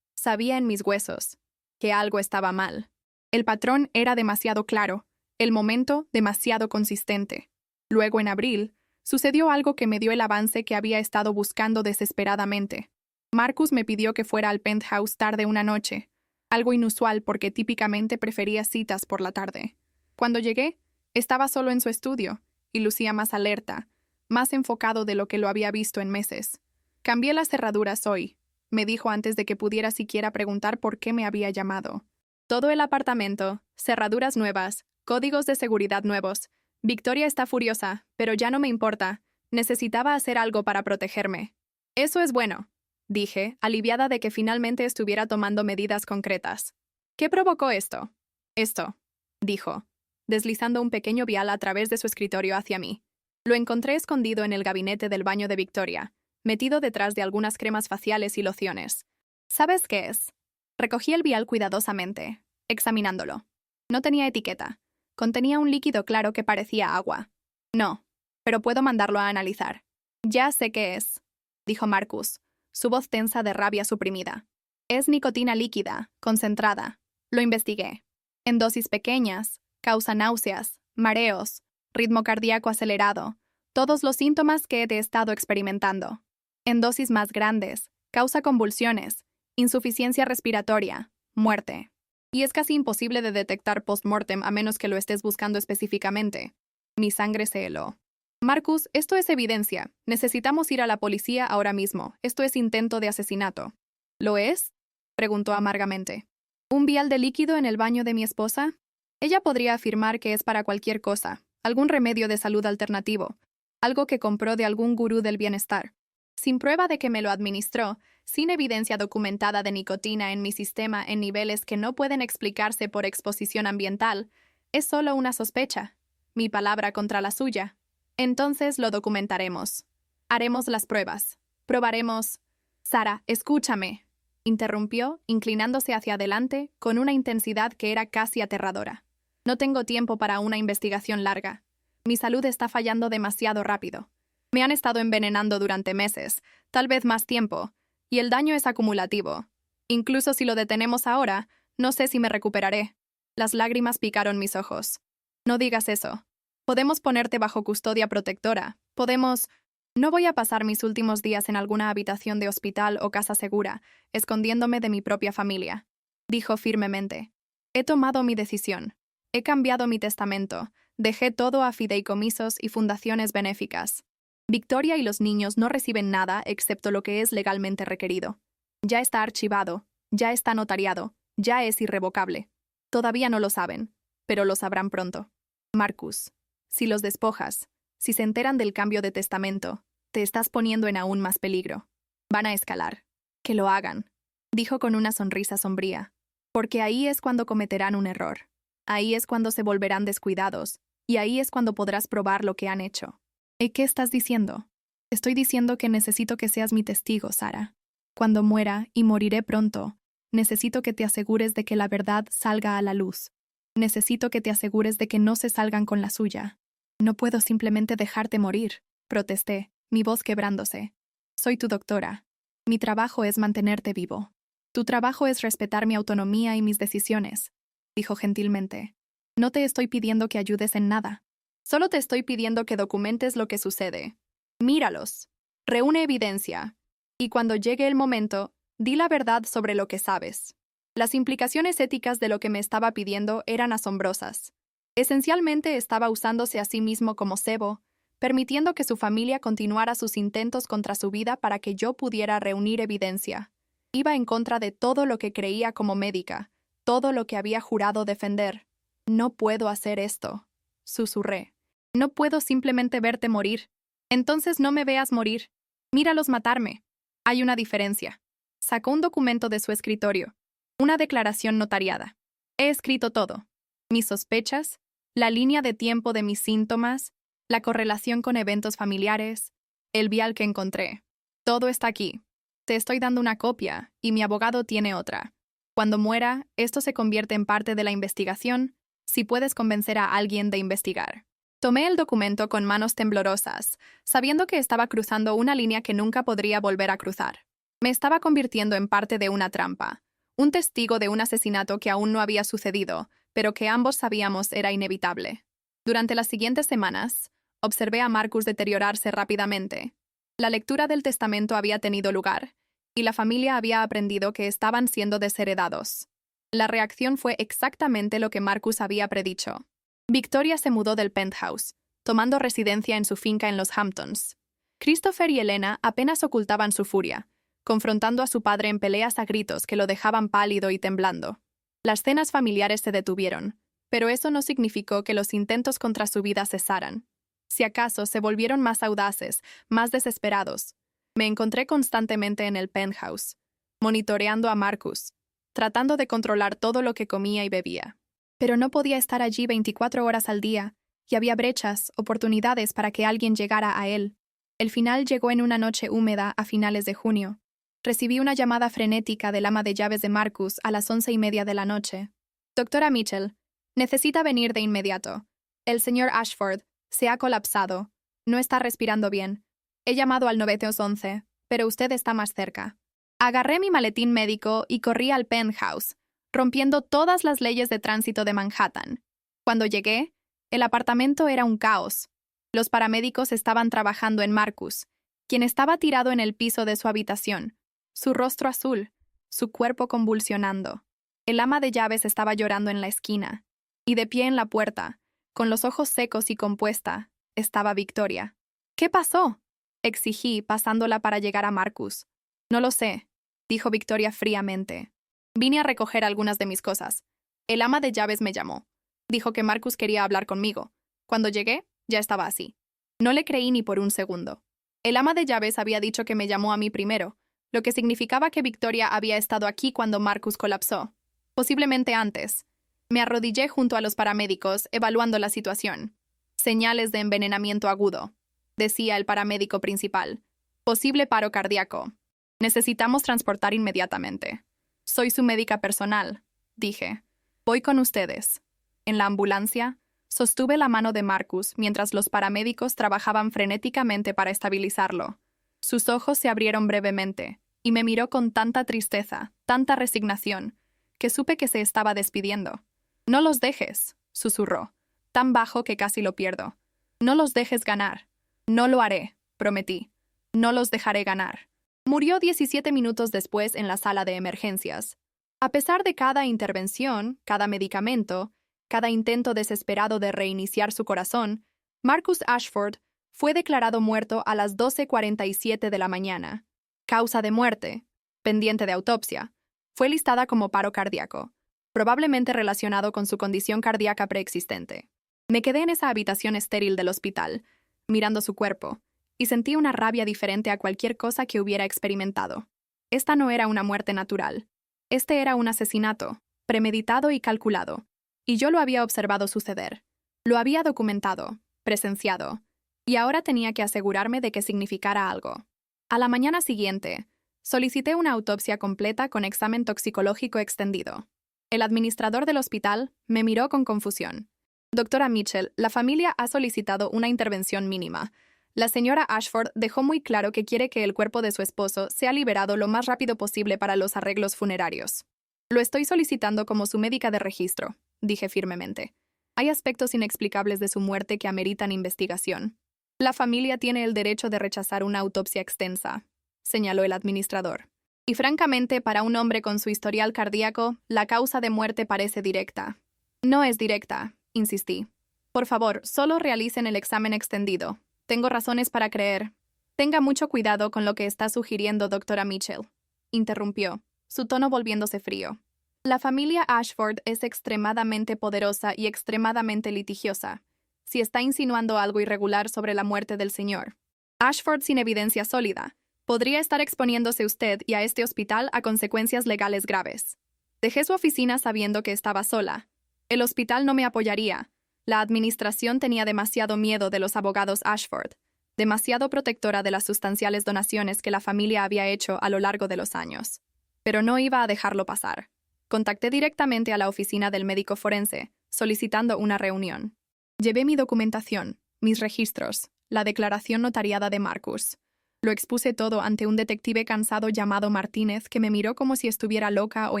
en mis huesos, que algo estaba mal. El patrón era demasiado claro, el momento demasiado consistente. Luego, en abril, sucedió algo que me dio el avance que había estado buscando desesperadamente. Marcus me pidió que fuera al penthouse tarde una noche, algo inusual porque típicamente prefería citas por la tarde. Cuando llegué, estaba solo en su estudio, y lucía más alerta, más enfocado de lo que lo había visto en meses. Cambié las cerraduras hoy, me dijo antes de que pudiera siquiera preguntar por qué me había llamado. Todo el apartamento, cerraduras nuevas, códigos de seguridad nuevos. Victoria está furiosa, pero ya no me importa. Necesitaba hacer algo para protegerme. Eso es bueno, dije, aliviada de que finalmente estuviera tomando medidas concretas. ¿Qué provocó esto? Esto, dijo, deslizando un pequeño vial a través de su escritorio hacia mí. Lo encontré escondido en el gabinete del baño de Victoria, metido detrás de algunas cremas faciales y lociones. ¿Sabes qué es? Recogí el vial cuidadosamente, examinándolo. No tenía etiqueta. Contenía un líquido claro que parecía agua. No, pero puedo mandarlo a analizar. Ya sé qué es, dijo Marcus, su voz tensa de rabia suprimida. Es nicotina líquida, concentrada. Lo investigué. En dosis pequeñas, causa náuseas, mareos, ritmo cardíaco acelerado, todos los síntomas que he estado experimentando. En dosis más grandes, causa convulsiones, insuficiencia respiratoria, muerte. Y es casi imposible de detectar post-mortem a menos que lo estés buscando específicamente. Mi sangre se heló. Marcus, esto es evidencia. Necesitamos ir a la policía ahora mismo. Esto es intento de asesinato. ¿Lo es? Preguntó amargamente. ¿Un vial de líquido en el baño de mi esposa? Ella podría afirmar que es para cualquier cosa, algún remedio de salud alternativo, algo que compró de algún gurú del bienestar. Sin prueba de que me lo administró, sin evidencia documentada de nicotina en mi sistema en niveles que no pueden explicarse por exposición ambiental, es solo una sospecha. Mi palabra contra la suya. Entonces lo documentaremos. Haremos las pruebas. Probaremos. Sara, escúchame, interrumpió, inclinándose hacia adelante con una intensidad que era casi aterradora. No tengo tiempo para una investigación larga. Mi salud está fallando demasiado rápido. Me han estado envenenando durante meses, tal vez más tiempo, y el daño es acumulativo. Incluso si lo detenemos ahora, no sé si me recuperaré. Las lágrimas picaron mis ojos. No digas eso. Podemos ponerte bajo custodia protectora. Podemos... No voy a pasar mis últimos días en alguna habitación de hospital o casa segura, escondiéndome de mi propia familia, dijo firmemente. He tomado mi decisión. He cambiado mi testamento. Dejé todo a fideicomisos y fundaciones benéficas. Victoria y los niños no reciben nada excepto lo que es legalmente requerido. Ya está archivado, ya está notariado, ya es irrevocable. Todavía no lo saben, pero lo sabrán pronto. Marcus, si los despojas, si se enteran del cambio de testamento, te estás poniendo en aún más peligro. Van a escalar. Que lo hagan, dijo con una sonrisa sombría. Porque ahí es cuando cometerán un error. Ahí es cuando se volverán descuidados, y ahí es cuando podrás probar lo que han hecho. ¿Y qué estás diciendo? Estoy diciendo que necesito que seas mi testigo, Sara. Cuando muera, y moriré pronto, necesito que te asegures de que la verdad salga a la luz. Necesito que te asegures de que no se salgan con la suya. No puedo simplemente dejarte morir, protesté, mi voz quebrándose. Soy tu doctora. Mi trabajo es mantenerte vivo. Tu trabajo es respetar mi autonomía y mis decisiones, dijo gentilmente. No te estoy pidiendo que ayudes en nada. Solo te estoy pidiendo que documentes lo que sucede. Míralos. Reúne evidencia. Y cuando llegue el momento, di la verdad sobre lo que sabes. Las implicaciones éticas de lo que me estaba pidiendo eran asombrosas. Esencialmente estaba usándose a sí mismo como cebo, permitiendo que su familia continuara sus intentos contra su vida para que yo pudiera reunir evidencia. Iba en contra de todo lo que creía como médica, todo lo que había jurado defender. No puedo hacer esto, susurré. No puedo simplemente verte morir. Entonces no me veas morir. Míralos matarme. Hay una diferencia. Sacó un documento de su escritorio. Una declaración notariada. He escrito todo. Mis sospechas, la línea de tiempo de mis síntomas, la correlación con eventos familiares, el vial que encontré. Todo está aquí. Te estoy dando una copia, y mi abogado tiene otra. Cuando muera, esto se convierte en parte de la investigación, si puedes convencer a alguien de investigar. Tomé el documento con manos temblorosas, sabiendo que estaba cruzando una línea que nunca podría volver a cruzar. Me estaba convirtiendo en parte de una trampa, un testigo de un asesinato que aún no había sucedido, pero que ambos sabíamos era inevitable. Durante las siguientes semanas, observé a Marcus deteriorarse rápidamente. La lectura del testamento había tenido lugar, y la familia había aprendido que estaban siendo desheredados. La reacción fue exactamente lo que Marcus había predicho. Victoria se mudó del penthouse, tomando residencia en su finca en los Hamptons. Christopher y Elena apenas ocultaban su furia, confrontando a su padre en peleas a gritos que lo dejaban pálido y temblando. Las cenas familiares se detuvieron, pero eso no significó que los intentos contra su vida cesaran. Si acaso se volvieron más audaces, más desesperados. Me encontré constantemente en el penthouse, monitoreando a Marcus, tratando de controlar todo lo que comía y bebía. Pero no podía estar allí 24 horas al día, y había brechas, oportunidades para que alguien llegara a él. El final llegó en una noche húmeda a finales de junio. Recibí una llamada frenética del ama de llaves de Marcus a las 11:30 de la noche. Doctora Mitchell, necesita venir de inmediato. El señor Ashford se ha colapsado. No está respirando bien. He llamado al 911, pero usted está más cerca. Agarré mi maletín médico y corrí al penthouse, rompiendo todas las leyes de tránsito de Manhattan. Cuando llegué, el apartamento era un caos. Los paramédicos estaban trabajando en Marcus, quien estaba tirado en el piso de su habitación, su rostro azul, su cuerpo convulsionando. El ama de llaves estaba llorando en la esquina, y de pie en la puerta, con los ojos secos y compuesta, estaba Victoria. ¿Qué pasó?, exigí, pasándola para llegar a Marcus. No lo sé, dijo Victoria fríamente. Vine a recoger algunas de mis cosas. El ama de llaves me llamó. Dijo que Marcus quería hablar conmigo. Cuando llegué, ya estaba así. No le creí ni por un segundo. El ama de llaves había dicho que me llamó a mí primero, lo que significaba que Victoria había estado aquí cuando Marcus colapsó. Posiblemente antes. Me arrodillé junto a los paramédicos, evaluando la situación. Señales de envenenamiento agudo, decía el paramédico principal. Posible paro cardíaco. Necesitamos transportar inmediatamente. Soy su médica personal, dije. Voy con ustedes. En la ambulancia, sostuve la mano de Marcus mientras los paramédicos trabajaban frenéticamente para estabilizarlo. Sus ojos se abrieron brevemente, y me miró con tanta tristeza, tanta resignación, que supe que se estaba despidiendo. No los dejes, susurró, tan bajo que casi lo pierdo. No los dejes ganar. No lo haré, prometí. No los dejaré ganar. Murió 17 minutos después en la sala de emergencias. A pesar de cada intervención, cada medicamento, cada intento desesperado de reiniciar su corazón, Marcus Ashford fue declarado muerto a las 12:47 de la mañana. Causa de muerte, pendiente de autopsia, fue listada como paro cardíaco, probablemente relacionado con su condición cardíaca preexistente. Me quedé en esa habitación estéril del hospital, mirando su cuerpo, y sentí una rabia diferente a cualquier cosa que hubiera experimentado. Esta no era una muerte natural. Este era un asesinato, premeditado y calculado, y yo lo había observado suceder. Lo había documentado, presenciado, y ahora tenía que asegurarme de que significara algo. A la mañana siguiente, Solicité una autopsia completa con examen toxicológico extendido. El administrador del hospital me miró con confusión. Doctora Mitchell, la familia ha solicitado una intervención mínima. La señora Ashford dejó muy claro que quiere que el cuerpo de su esposo sea liberado lo más rápido posible para los arreglos funerarios. Lo estoy solicitando como su médica de registro, dije firmemente. Hay aspectos inexplicables de su muerte que ameritan investigación. La familia tiene el derecho de rechazar una autopsia extensa, señaló el administrador. Y francamente, para un hombre con su historial cardíaco, la causa de muerte parece directa. No es directa, insistí. Por favor, solo realicen el examen extendido. Tengo razones para creer. Tenga mucho cuidado con lo que está sugiriendo, doctora Mitchell, interrumpió, su tono volviéndose frío. La familia Ashford es extremadamente poderosa y extremadamente litigiosa. Si está insinuando algo irregular sobre la muerte del señor Ashford sin evidencia sólida, podría estar exponiéndose usted y a este hospital a consecuencias legales graves. Dejé su oficina sabiendo que estaba sola. El hospital no me apoyaría. La administración tenía demasiado miedo de los abogados Ashford, demasiado protectora de las sustanciales donaciones que la familia había hecho a lo largo de los años. Pero no iba a dejarlo pasar. Contacté directamente a la oficina del médico forense, solicitando una reunión. Llevé mi documentación, mis registros, la declaración notariada de Marcus. Lo expuse todo ante un detective cansado llamado Martínez que me miró como si estuviera loca o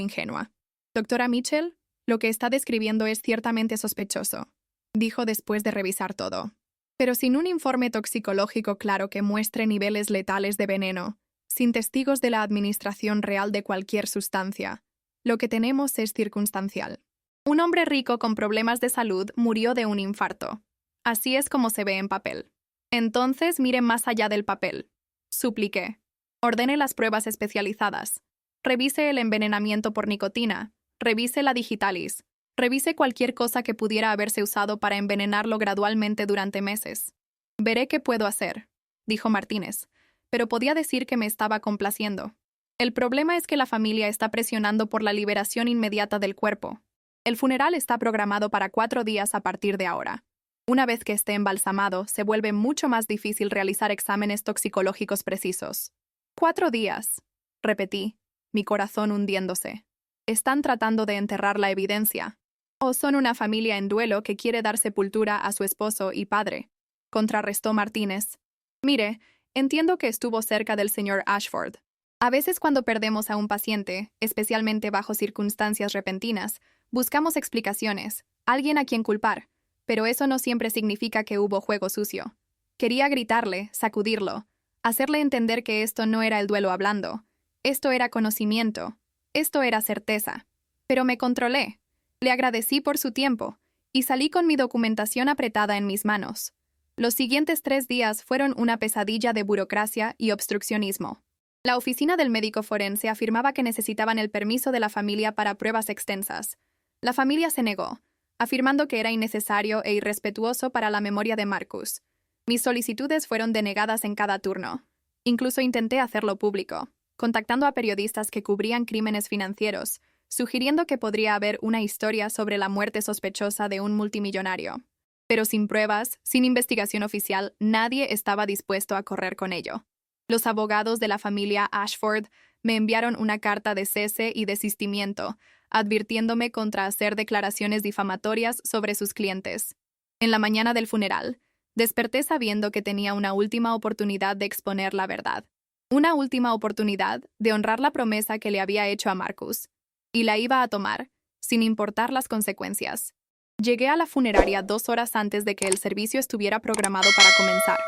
ingenua. Doctora Mitchell, lo que está describiendo es ciertamente sospechoso, dijo después de revisar todo. Pero sin un informe toxicológico claro que muestre niveles letales de veneno, sin testigos de la administración real de cualquier sustancia, lo que tenemos es circunstancial. Un hombre rico con problemas de salud murió de un infarto. Así es como se ve en papel. Entonces mire más allá del papel. Supliqué. Ordene las pruebas especializadas. Revise el envenenamiento por nicotina. Revise la digitalis. Revise cualquier cosa que pudiera haberse usado para envenenarlo gradualmente durante meses. Veré qué puedo hacer, dijo Martínez, pero podía decir que me estaba complaciendo. El problema es que la familia está presionando por la liberación inmediata del cuerpo. El funeral está programado para 4 días a partir de ahora. Una vez que esté embalsamado, se vuelve mucho más difícil realizar exámenes toxicológicos precisos. 4 días, repetí, mi corazón hundiéndose. Están tratando de enterrar la evidencia. ¿O son una familia en duelo que quiere dar sepultura a su esposo y padre?, contrarrestó Martínez. Mire, entiendo que estuvo cerca del señor Ashford. A veces cuando perdemos a un paciente, especialmente bajo circunstancias repentinas, buscamos explicaciones, alguien a quien culpar, pero eso no siempre significa que hubo juego sucio. Quería gritarle, sacudirlo, hacerle entender que esto no era el duelo hablando, esto era conocimiento, esto era certeza. Pero me controlé. Le agradecí por su tiempo, y salí con mi documentación apretada en mis manos. Los siguientes 3 días fueron una pesadilla de burocracia y obstruccionismo. La oficina del médico forense afirmaba que necesitaban el permiso de la familia para pruebas extensas. La familia se negó, afirmando que era innecesario e irrespetuoso para la memoria de Marcus. Mis solicitudes fueron denegadas en cada turno. Incluso intenté hacerlo público, contactando a periodistas que cubrían crímenes financieros, sugiriendo que podría haber una historia sobre la muerte sospechosa de un multimillonario. Pero sin pruebas, sin investigación oficial, nadie estaba dispuesto a correr con ello. Los abogados de la familia Ashford me enviaron una carta de cese y desistimiento, advirtiéndome contra hacer declaraciones difamatorias sobre sus clientes. En la mañana del funeral, desperté sabiendo que tenía una última oportunidad de exponer la verdad. Una última oportunidad de honrar la promesa que le había hecho a Marcus. Y la iba a tomar, sin importar las consecuencias. Llegué a la funeraria 2 horas antes de que el servicio estuviera programado para comenzar,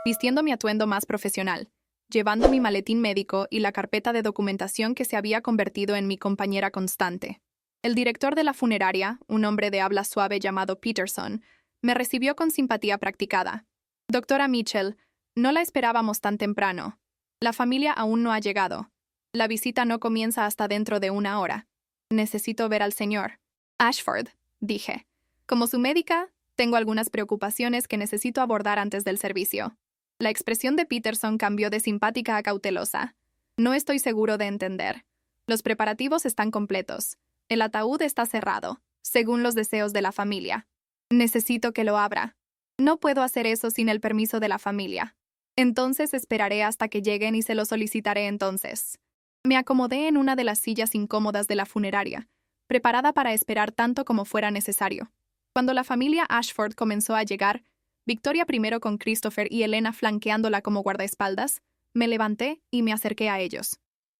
vistiendo mi atuendo más profesional, llevando mi maletín médico y la carpeta de documentación que se había convertido en mi compañera constante. El director de la funeraria, un hombre de habla suave llamado Peterson, me recibió con simpatía practicada. Doctora Mitchell, no la esperábamos tan temprano. La familia aún no ha llegado. La visita no comienza hasta dentro de 1 hora. Necesito ver al señor Ashford, dije. Como su médica, tengo algunas preocupaciones que necesito abordar antes del servicio. La expresión de Peterson cambió de simpática a cautelosa. No estoy seguro de entender. Los preparativos están completos. El ataúd está cerrado, según los deseos de la familia. Necesito que lo abra. No puedo hacer eso sin el permiso de la familia. Entonces esperaré hasta que lleguen y se lo solicitaré entonces. Me acomodé en una de las sillas incómodas de la funeraria, preparada para esperar tanto como fuera necesario. Cuando la familia Ashford comenzó a llegar, Victoria primero con Christopher y Elena flanqueándola como guardaespaldas, me levanté y me acerqué a ellos.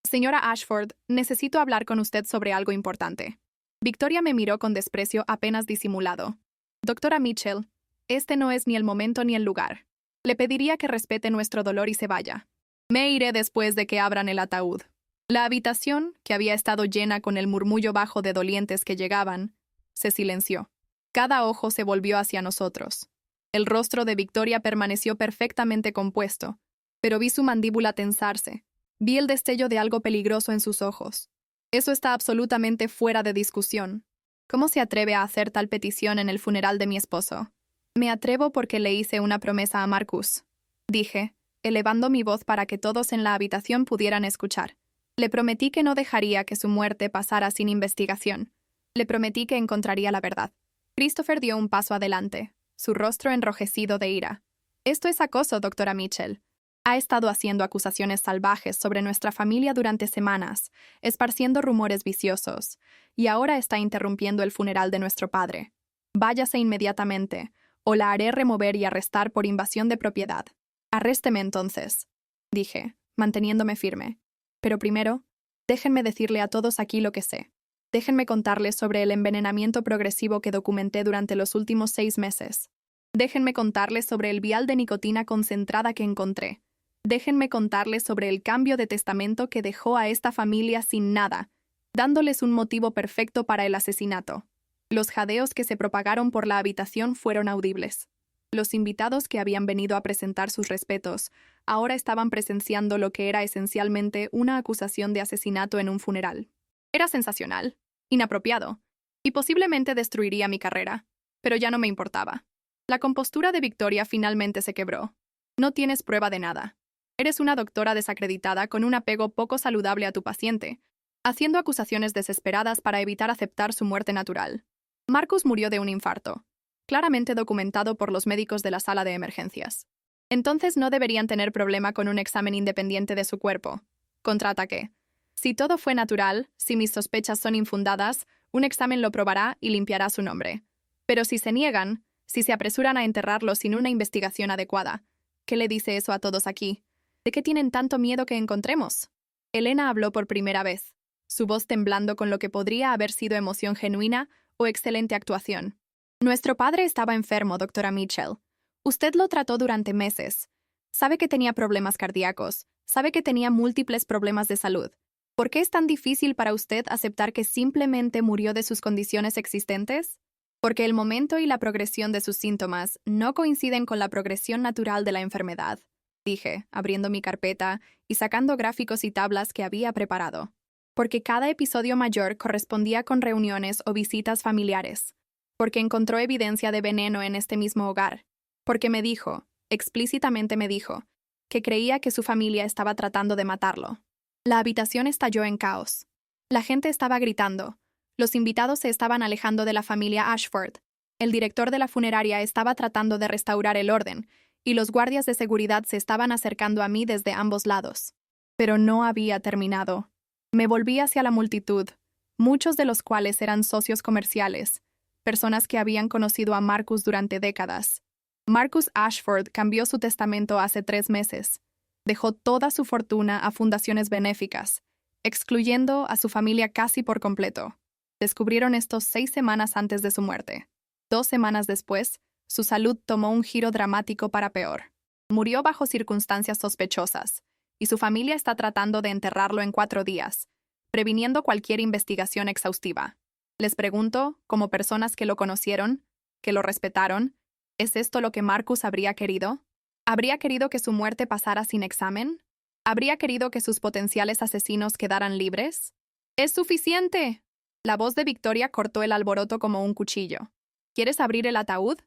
Señora Ashford, necesito hablar con usted sobre algo importante. Victoria me miró con desprecio apenas disimulado. Doctora Mitchell, este no es ni el momento ni el lugar. Le pediría que respete nuestro dolor y se vaya. Me iré después de que abran el ataúd. La habitación, que había estado llena con el murmullo bajo de dolientes que llegaban, se silenció. Cada ojo se volvió hacia nosotros. El rostro de Victoria permaneció perfectamente compuesto, pero vi su mandíbula tensarse. Vi el destello de algo peligroso en sus ojos. Eso está absolutamente fuera de discusión. ¿Cómo se atreve a hacer tal petición en el funeral de mi esposo? Me atrevo porque le hice una promesa a Marcus, dije, elevando mi voz para que todos en la habitación pudieran escuchar. Le prometí que no dejaría que su muerte pasara sin investigación. Le prometí que encontraría la verdad. Christopher dio un paso adelante, su rostro enrojecido de ira. Esto es acoso, doctora Mitchell. Ha estado haciendo acusaciones salvajes sobre nuestra familia durante semanas, esparciendo rumores viciosos, y ahora está interrumpiendo el funeral de nuestro padre. Váyase inmediatamente, o la haré remover y arrestar por invasión de propiedad. Arrésteme entonces, dije, manteniéndome firme. Pero primero, déjenme decirle a todos aquí lo que sé. Déjenme contarles sobre el envenenamiento progresivo que documenté durante los últimos 6 meses. Déjenme contarles sobre el vial de nicotina concentrada que encontré. Déjenme contarles sobre el cambio de testamento que dejó a esta familia sin nada, dándoles un motivo perfecto para el asesinato. Los jadeos que se propagaron por la habitación fueron audibles. Los invitados que habían venido a presentar sus respetos ahora estaban presenciando lo que era esencialmente una acusación de asesinato en un funeral. Era sensacional, inapropiado, y posiblemente destruiría mi carrera, pero ya no me importaba. La compostura de Victoria finalmente se quebró. No tienes prueba de nada. Eres una doctora desacreditada con un apego poco saludable a tu paciente, haciendo acusaciones desesperadas para evitar aceptar su muerte natural. Marcus murió de un infarto, claramente documentado por los médicos de la sala de emergencias. Entonces no deberían tener problema con un examen independiente de su cuerpo. Contraataqué. Si todo fue natural, si mis sospechas son infundadas, un examen lo probará y limpiará su nombre. Pero si se niegan, si se apresuran a enterrarlo sin una investigación adecuada, ¿qué le dice eso a todos aquí? ¿De qué tienen tanto miedo que encontremos? Elena habló por primera vez, su voz temblando con lo que podría haber sido emoción genuina o excelente actuación. Nuestro padre estaba enfermo, doctora Mitchell. Usted lo trató durante meses. Sabe que tenía problemas cardíacos, sabe que tenía múltiples problemas de salud. ¿Por qué es tan difícil para usted aceptar que simplemente murió de sus condiciones existentes? Porque el momento y la progresión de sus síntomas no coinciden con la progresión natural de la enfermedad, dije, abriendo mi carpeta y sacando gráficos y tablas que había preparado. Porque cada episodio mayor correspondía con reuniones o visitas familiares. Porque encontró evidencia de veneno en este mismo hogar. Porque me dijo, explícitamente me dijo, que creía que su familia estaba tratando de matarlo. La habitación estalló en caos. La gente estaba gritando. Los invitados se estaban alejando de la familia Ashford. El director de la funeraria estaba tratando de restaurar el orden, y los guardias de seguridad se estaban acercando a mí desde ambos lados. Pero no había terminado. Me volví hacia la multitud, muchos de los cuales eran socios comerciales, personas que habían conocido a Marcus durante décadas. Marcus Ashford cambió su testamento hace 3 meses. Dejó toda su fortuna a fundaciones benéficas, excluyendo a su familia casi por completo. Descubrieron esto 6 semanas antes de su muerte. 2 semanas después, su salud tomó un giro dramático para peor. Murió bajo circunstancias sospechosas, y su familia está tratando de enterrarlo en 4 días, previniendo cualquier investigación exhaustiva. Les pregunto, como personas que lo conocieron, que lo respetaron, ¿es esto lo que Marcus habría querido? ¿Habría querido que su muerte pasara sin examen? ¿Habría querido que sus potenciales asesinos quedaran libres? ¡Es suficiente! La voz de Victoria cortó el alboroto como un cuchillo. ¿Quieres abrir el ataúd?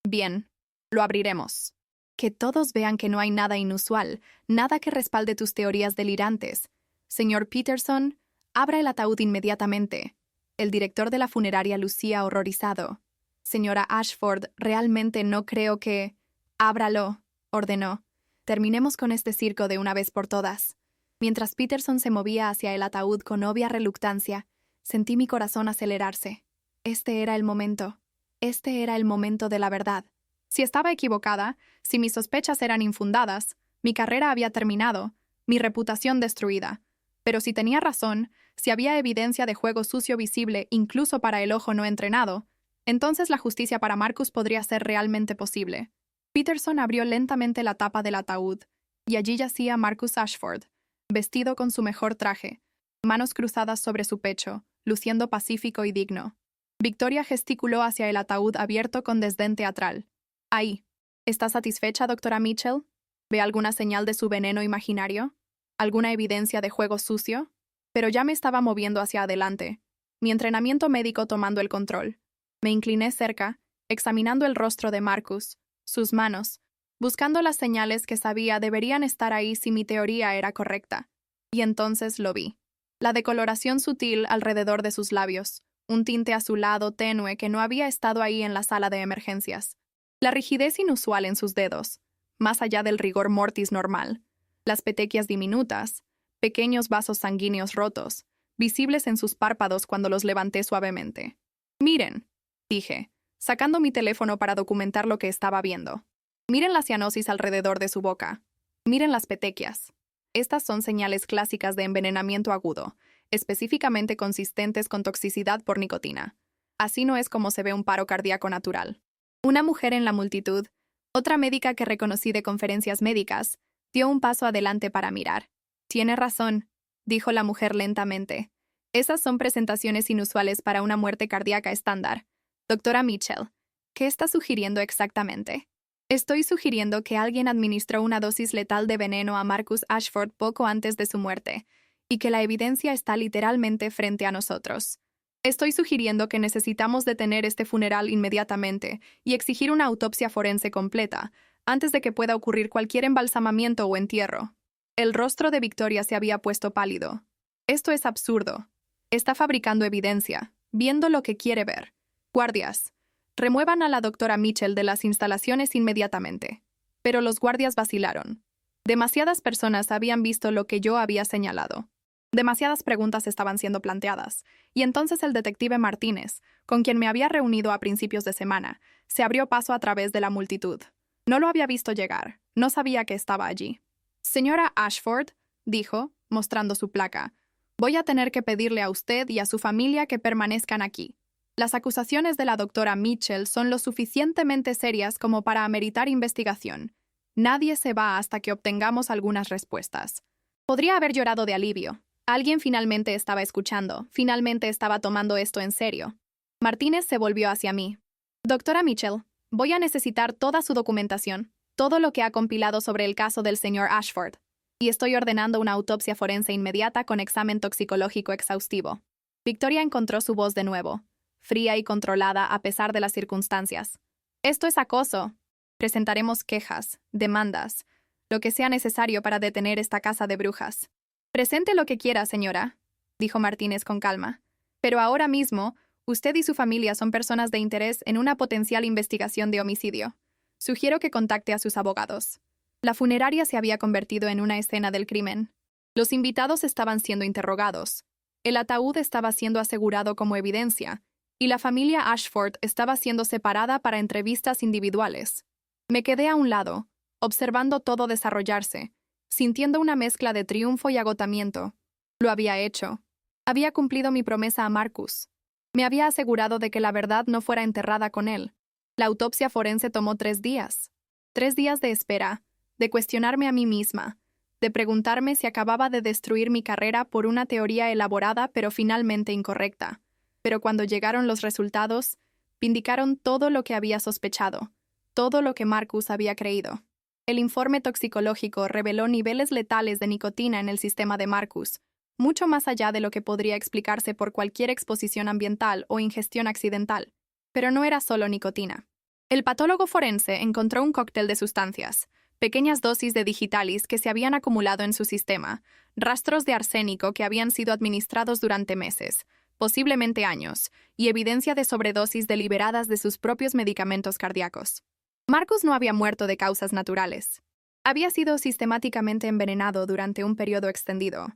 Bien, lo abriremos. Que todos vean que no hay nada inusual, nada que respalde tus teorías delirantes. Señor Peterson, abra el ataúd inmediatamente. El director de la funeraria lucía horrorizado. Señora Ashford, realmente no creo que... Ábralo, ordenó. Terminemos con este circo de una vez por todas. Mientras Peterson se movía hacia el ataúd con obvia reluctancia, sentí mi corazón acelerarse. Este era el momento. Este era el momento de la verdad. Si estaba equivocada, si mis sospechas eran infundadas, mi carrera había terminado, mi reputación destruida. Pero si tenía razón, si había evidencia de juego sucio visible incluso para el ojo no entrenado, entonces la justicia para Marcus podría ser realmente posible. Peterson abrió lentamente la tapa del ataúd, y allí yacía Marcus Ashford, vestido con su mejor traje, manos cruzadas sobre su pecho, luciendo pacífico y digno. Victoria gesticuló hacia el ataúd abierto con desdén teatral. Ahí. ¿Está satisfecha, doctora Mitchell? ¿Ve alguna señal de su veneno imaginario? ¿Alguna evidencia de juego sucio? Pero ya me estaba moviendo hacia adelante, mi entrenamiento médico tomando el control. Me incliné cerca, examinando el rostro de Marcus, sus manos, buscando las señales que sabía deberían estar ahí si mi teoría era correcta. Y entonces lo vi. La decoloración sutil alrededor de sus labios, un tinte azulado tenue que no había estado ahí en la sala de emergencias. La rigidez inusual en sus dedos, más allá del rigor mortis normal. Las petequias diminutas, pequeños vasos sanguíneos rotos, visibles en sus párpados cuando los levanté suavemente. «Miren», dije, sacando mi teléfono para documentar lo que estaba viendo. «Miren la cianosis alrededor de su boca. Miren las petequias. Estas son señales clásicas de envenenamiento agudo, específicamente consistentes con toxicidad por nicotina. Así no es como se ve un paro cardíaco natural». Una mujer en la multitud, otra médica que reconocí de conferencias médicas, dio un paso adelante para mirar. «Tiene razón», dijo la mujer lentamente. «Esas son presentaciones inusuales para una muerte cardíaca estándar. Doctora Mitchell, ¿qué está sugiriendo exactamente?» «Estoy sugiriendo que alguien administró una dosis letal de veneno a Marcus Ashford poco antes de su muerte, y que la evidencia está literalmente frente a nosotros. Estoy sugiriendo que necesitamos detener este funeral inmediatamente y exigir una autopsia forense completa, antes de que pueda ocurrir cualquier embalsamamiento o entierro». El rostro de Victoria se había puesto pálido. «Esto es absurdo. Está fabricando evidencia, viendo lo que quiere ver. Guardias, remuevan a la doctora Mitchell de las instalaciones inmediatamente». Pero los guardias vacilaron. Demasiadas personas habían visto lo que yo había señalado. Demasiadas preguntas estaban siendo planteadas, y entonces el detective Martínez, con quien me había reunido a principios de semana, se abrió paso a través de la multitud. No lo había visto llegar, no sabía que estaba allí. «Señora Ashford», dijo, mostrando su placa, «voy a tener que pedirle a usted y a su familia que permanezcan aquí. Las acusaciones de la doctora Mitchell son lo suficientemente serias como para ameritar investigación. Nadie se va hasta que obtengamos algunas respuestas». Podría haber llorado de alivio. Alguien finalmente estaba escuchando, finalmente estaba tomando esto en serio. Martínez se volvió hacia mí. «Doctora Mitchell, voy a necesitar toda su documentación, todo lo que ha compilado sobre el caso del señor Ashford, y estoy ordenando una autopsia forense inmediata con examen toxicológico exhaustivo». Victoria encontró su voz de nuevo, fría y controlada a pesar de las circunstancias. «Esto es acoso. Presentaremos quejas, demandas, lo que sea necesario para detener esta casa de brujas». «Presente lo que quiera, señora», dijo Martínez con calma. «Pero ahora mismo, usted y su familia son personas de interés en una potencial investigación de homicidio. Sugiero que contacte a sus abogados». La funeraria se había convertido en una escena del crimen. Los invitados estaban siendo interrogados. El ataúd estaba siendo asegurado como evidencia, y la familia Ashford estaba siendo separada para entrevistas individuales. Me quedé a un lado, observando todo desarrollarse, sintiendo una mezcla de triunfo y agotamiento. Lo había hecho. Había cumplido mi promesa a Marcus. Me había asegurado de que la verdad no fuera enterrada con él. La autopsia forense tomó 3 días. 3 días de espera, de cuestionarme a mí misma, de preguntarme si acababa de destruir mi carrera por una teoría elaborada pero finalmente incorrecta. Pero cuando llegaron los resultados, vindicaron todo lo que había sospechado, todo lo que Marcus había creído. El informe toxicológico reveló niveles letales de nicotina en el sistema de Marcus, mucho más allá de lo que podría explicarse por cualquier exposición ambiental o ingestión accidental. Pero no era solo nicotina. El patólogo forense encontró un cóctel de sustancias, pequeñas dosis de digitalis que se habían acumulado en su sistema, rastros de arsénico que habían sido administrados durante meses, posiblemente años, y evidencia de sobredosis deliberadas de sus propios medicamentos cardíacos. Marcus no había muerto de causas naturales. Había sido sistemáticamente envenenado durante un periodo extendido.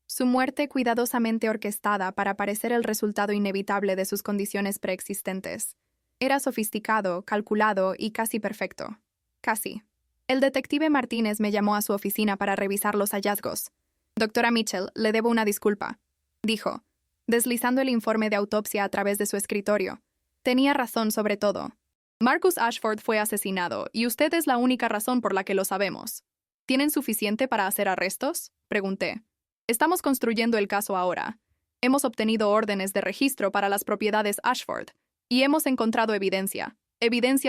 Su muerte cuidadosamente orquestada para parecer el resultado inevitable de sus condiciones preexistentes. Era sofisticado, calculado y casi perfecto. Casi. El detective Martínez me llamó a su oficina para revisar los hallazgos. Doctora Mitchell, le debo una disculpa, dijo, deslizando el informe de autopsia a través de su escritorio. Tenía razón sobre todo. Marcus Ashford fue asesinado, y usted es la única razón por la que lo sabemos. ¿Tienen suficiente para hacer arrestos?, pregunté. Estamos construyendo el caso ahora. Hemos obtenido órdenes de registro para las propiedades Ashford, y hemos encontrado evidencia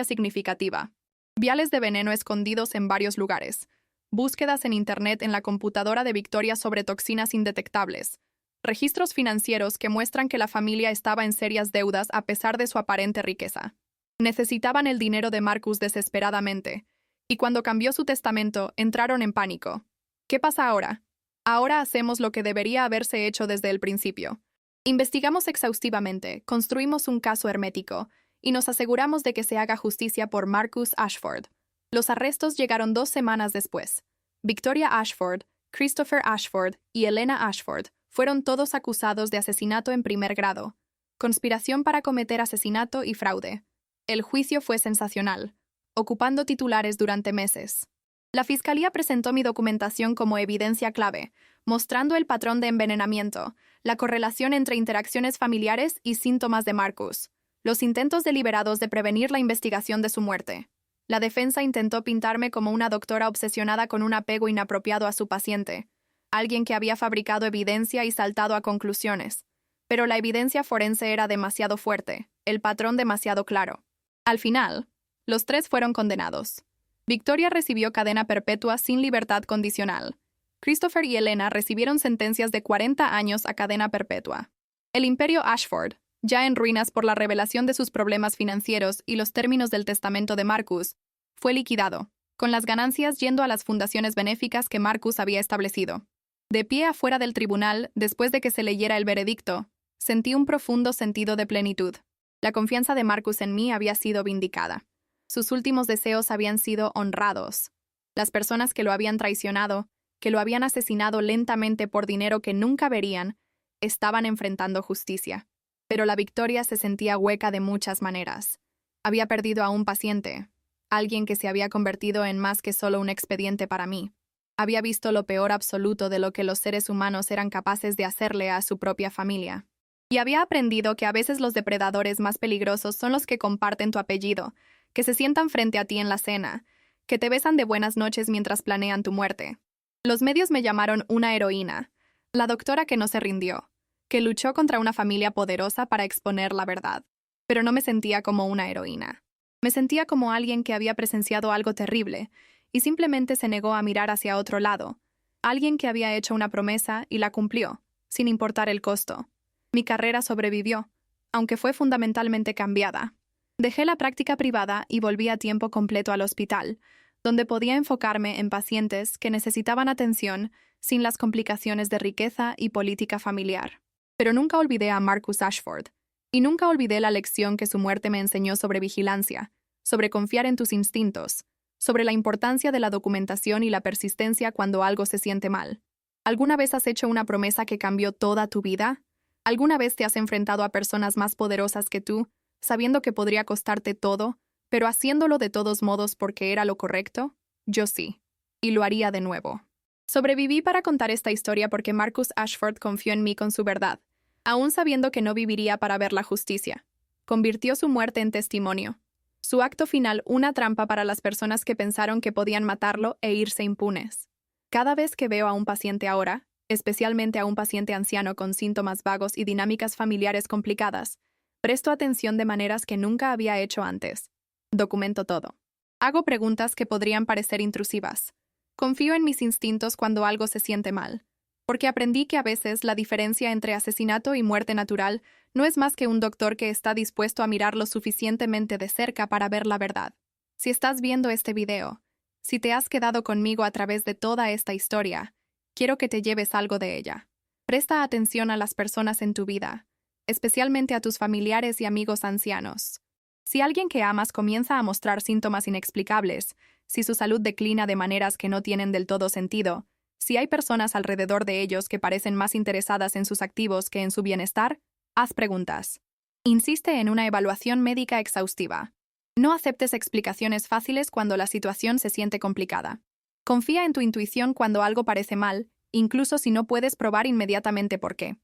significativa. Viales de veneno escondidos en varios lugares. Búsquedas en Internet en la computadora de Victoria sobre toxinas indetectables. Registros financieros que muestran que la familia estaba en serias deudas a pesar de su aparente riqueza. Necesitaban el dinero de Marcus desesperadamente, y cuando cambió su testamento, entraron en pánico. ¿Qué pasa ahora? Ahora hacemos lo que debería haberse hecho desde el principio. Investigamos exhaustivamente, construimos un caso hermético, y nos aseguramos de que se haga justicia por Marcus Ashford. Los arrestos llegaron 2 semanas después. Victoria Ashford, Christopher Ashford y Elena Ashford fueron todos acusados de asesinato en primer grado, conspiración para cometer asesinato y fraude. El juicio fue sensacional, ocupando titulares durante meses. La fiscalía presentó mi documentación como evidencia clave, mostrando el patrón de envenenamiento, la correlación entre interacciones familiares y síntomas de Marcus, los intentos deliberados de prevenir la investigación de su muerte. La defensa intentó pintarme como una doctora obsesionada con un apego inapropiado a su paciente, alguien que había fabricado evidencia y saltado a conclusiones. Pero la evidencia forense era demasiado fuerte, el patrón demasiado claro. Al final, los 3 fueron condenados. Victoria recibió cadena perpetua sin libertad condicional. Christopher y Elena recibieron sentencias de 40 años a cadena perpetua. El imperio Ashford, ya en ruinas por la revelación de sus problemas financieros y los términos del testamento de Marcus, fue liquidado, con las ganancias yendo a las fundaciones benéficas que Marcus había establecido. De pie afuera del tribunal, después de que se leyera el veredicto, sentí un profundo sentido de plenitud. La confianza de Marcus en mí había sido vindicada. Sus últimos deseos habían sido honrados. Las personas que lo habían traicionado, que lo habían asesinado lentamente por dinero que nunca verían, estaban enfrentando justicia. Pero la Victoria se sentía hueca de muchas maneras. Había perdido a un paciente, alguien que se había convertido en más que solo un expediente para mí. Había visto lo peor absoluto de lo que los seres humanos eran capaces de hacerle a su propia familia. Y había aprendido que a veces los depredadores más peligrosos son los que comparten tu apellido, que se sientan frente a ti en la cena, que te besan de buenas noches mientras planean tu muerte. Los medios me llamaron una heroína, la doctora que no se rindió, que luchó contra una familia poderosa para exponer la verdad. Pero no me sentía como una heroína. Me sentía como alguien que había presenciado algo terrible y simplemente se negó a mirar hacia otro lado. Alguien que había hecho una promesa y la cumplió, sin importar el costo. Mi carrera sobrevivió, aunque fue fundamentalmente cambiada. Dejé la práctica privada y volví a tiempo completo al hospital, donde podía enfocarme en pacientes que necesitaban atención sin las complicaciones de riqueza y política familiar. Pero nunca olvidé a Marcus Ashford, y nunca olvidé la lección que su muerte me enseñó sobre vigilancia, sobre confiar en tus instintos, sobre la importancia de la documentación y la persistencia cuando algo se siente mal. ¿Alguna vez has hecho una promesa que cambió toda tu vida? ¿Alguna vez te has enfrentado a personas más poderosas que tú, sabiendo que podría costarte todo, pero haciéndolo de todos modos porque era lo correcto? Yo sí, y lo haría de nuevo. Sobreviví para contar esta historia porque Marcus Ashford confió en mí con su verdad, aún sabiendo que no viviría para ver la justicia. Convirtió su muerte en testimonio. Su acto final una trampa para las personas que pensaron que podían matarlo e irse impunes. Cada vez que veo a un paciente ahora, especialmente a un paciente anciano con síntomas vagos y dinámicas familiares complicadas, presto atención de maneras que nunca había hecho antes. Documento todo. Hago preguntas que podrían parecer intrusivas. Confío en mis instintos cuando algo se siente mal, porque aprendí que a veces la diferencia entre asesinato y muerte natural no es más que un doctor que está dispuesto a mirar lo suficientemente de cerca para ver la verdad. Si estás viendo este video, si te has quedado conmigo a través de toda esta historia, quiero que te lleves algo de ella. Presta atención a las personas en tu vida, especialmente a tus familiares y amigos ancianos. Si alguien que amas comienza a mostrar síntomas inexplicables, si su salud declina de maneras que no tienen del todo sentido, si hay personas alrededor de ellos que parecen más interesadas en sus activos que en su bienestar, haz preguntas. Insiste en una evaluación médica exhaustiva. No aceptes explicaciones fáciles cuando la situación se siente complicada. Confía en tu intuición cuando algo parece mal, incluso si no puedes probar inmediatamente por qué.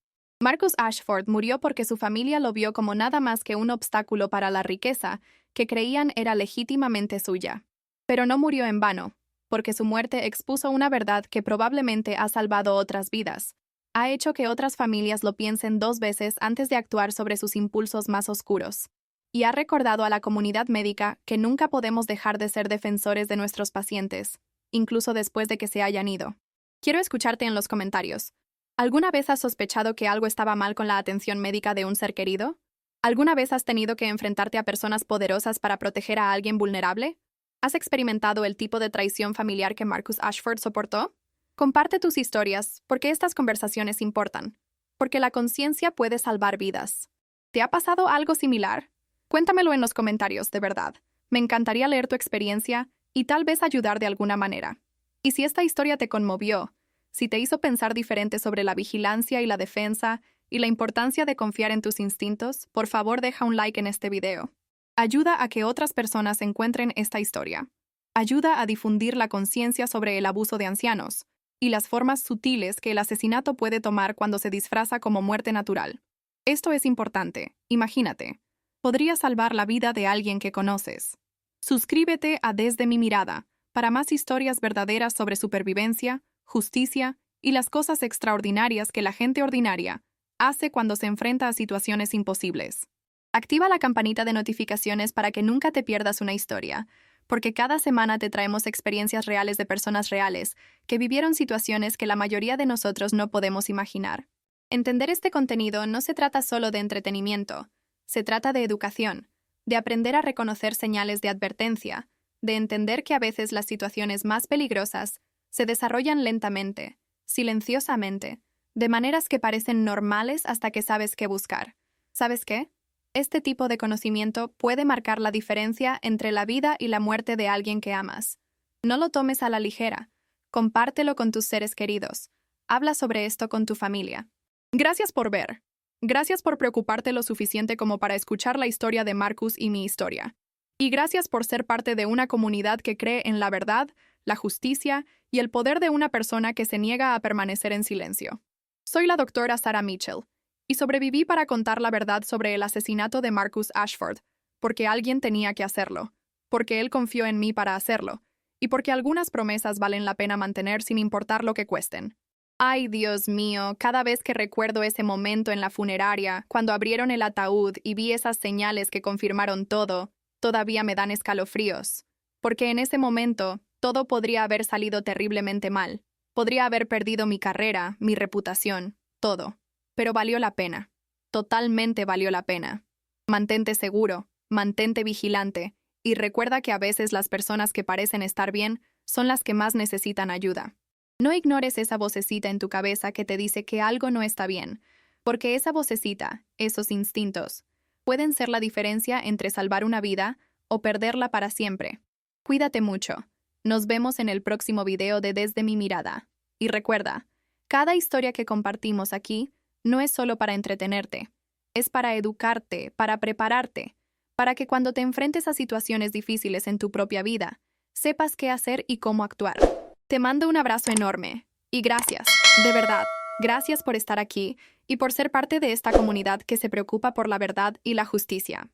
Marcus Ashford murió porque su familia lo vio como nada más que un obstáculo para la riqueza que creían era legítimamente suya. Pero no murió en vano, porque su muerte expuso una verdad que probablemente ha salvado otras vidas. Ha hecho que otras familias lo piensen 2 veces antes de actuar sobre sus impulsos más oscuros. Y ha recordado a la comunidad médica que nunca podemos dejar de ser defensores de nuestros pacientes, incluso después de que se hayan ido. Quiero escucharte en los comentarios. ¿Alguna vez has sospechado que algo estaba mal con la atención médica de un ser querido? ¿Alguna vez has tenido que enfrentarte a personas poderosas para proteger a alguien vulnerable? ¿Has experimentado el tipo de traición familiar que Marcus Ashford soportó? Comparte tus historias, porque estas conversaciones importan. Porque la conciencia puede salvar vidas. ¿Te ha pasado algo similar? Cuéntamelo en los comentarios, de verdad. Me encantaría leer tu experiencia y tal vez ayudar de alguna manera. Y si esta historia te conmovió, si te hizo pensar diferente sobre la vigilancia y la defensa y la importancia de confiar en tus instintos, por favor deja un like en este video. Ayuda a que otras personas encuentren esta historia. Ayuda a difundir la conciencia sobre el abuso de ancianos y las formas sutiles que el asesinato puede tomar cuando se disfraza como muerte natural. Esto es importante. Imagínate. Podría salvar la vida de alguien que conoces. Suscríbete a Desde mi Mirada para más historias verdaderas sobre supervivencia, justicia y las cosas extraordinarias que la gente ordinaria hace cuando se enfrenta a situaciones imposibles. Activa la campanita de notificaciones para que nunca te pierdas una historia, porque cada semana te traemos experiencias reales de personas reales que vivieron situaciones que la mayoría de nosotros no podemos imaginar. Entender este contenido no se trata solo de entretenimiento, se trata de educación, de aprender a reconocer señales de advertencia, de entender que a veces las situaciones más peligrosas se desarrollan lentamente, silenciosamente, de maneras que parecen normales hasta que sabes qué buscar. ¿Sabes qué? Este tipo de conocimiento puede marcar la diferencia entre la vida y la muerte de alguien que amas. No lo tomes a la ligera. Compártelo con tus seres queridos. Habla sobre esto con tu familia. Gracias por ver. Gracias por preocuparte lo suficiente como para escuchar la historia de Marcus y mi historia. Y gracias por ser parte de una comunidad que cree en la verdad, la justicia y el poder de una persona que se niega a permanecer en silencio. Soy la doctora Sarah Mitchell, y sobreviví para contar la verdad sobre el asesinato de Marcus Ashford, porque alguien tenía que hacerlo, porque él confió en mí para hacerlo, y porque algunas promesas valen la pena mantener sin importar lo que cuesten. Ay, Dios mío, cada vez que recuerdo ese momento en la funeraria, cuando abrieron el ataúd y vi esas señales que confirmaron todo, todavía me dan escalofríos. Porque en ese momento, todo podría haber salido terriblemente mal. Podría haber perdido mi carrera, mi reputación, todo. Pero valió la pena. Totalmente valió la pena. Mantente seguro, mantente vigilante, y recuerda que a veces las personas que parecen estar bien son las que más necesitan ayuda. No ignores esa vocecita en tu cabeza que te dice que algo no está bien, porque esa vocecita, esos instintos, pueden ser la diferencia entre salvar una vida o perderla para siempre. Cuídate mucho. Nos vemos en el próximo video de Desde mi Mirada. Y recuerda, cada historia que compartimos aquí no es solo para entretenerte, es para educarte, para prepararte, para que cuando te enfrentes a situaciones difíciles en tu propia vida, sepas qué hacer y cómo actuar. Te mando un abrazo enorme, y gracias, de verdad, gracias por estar aquí y por ser parte de esta comunidad que se preocupa por la verdad y la justicia.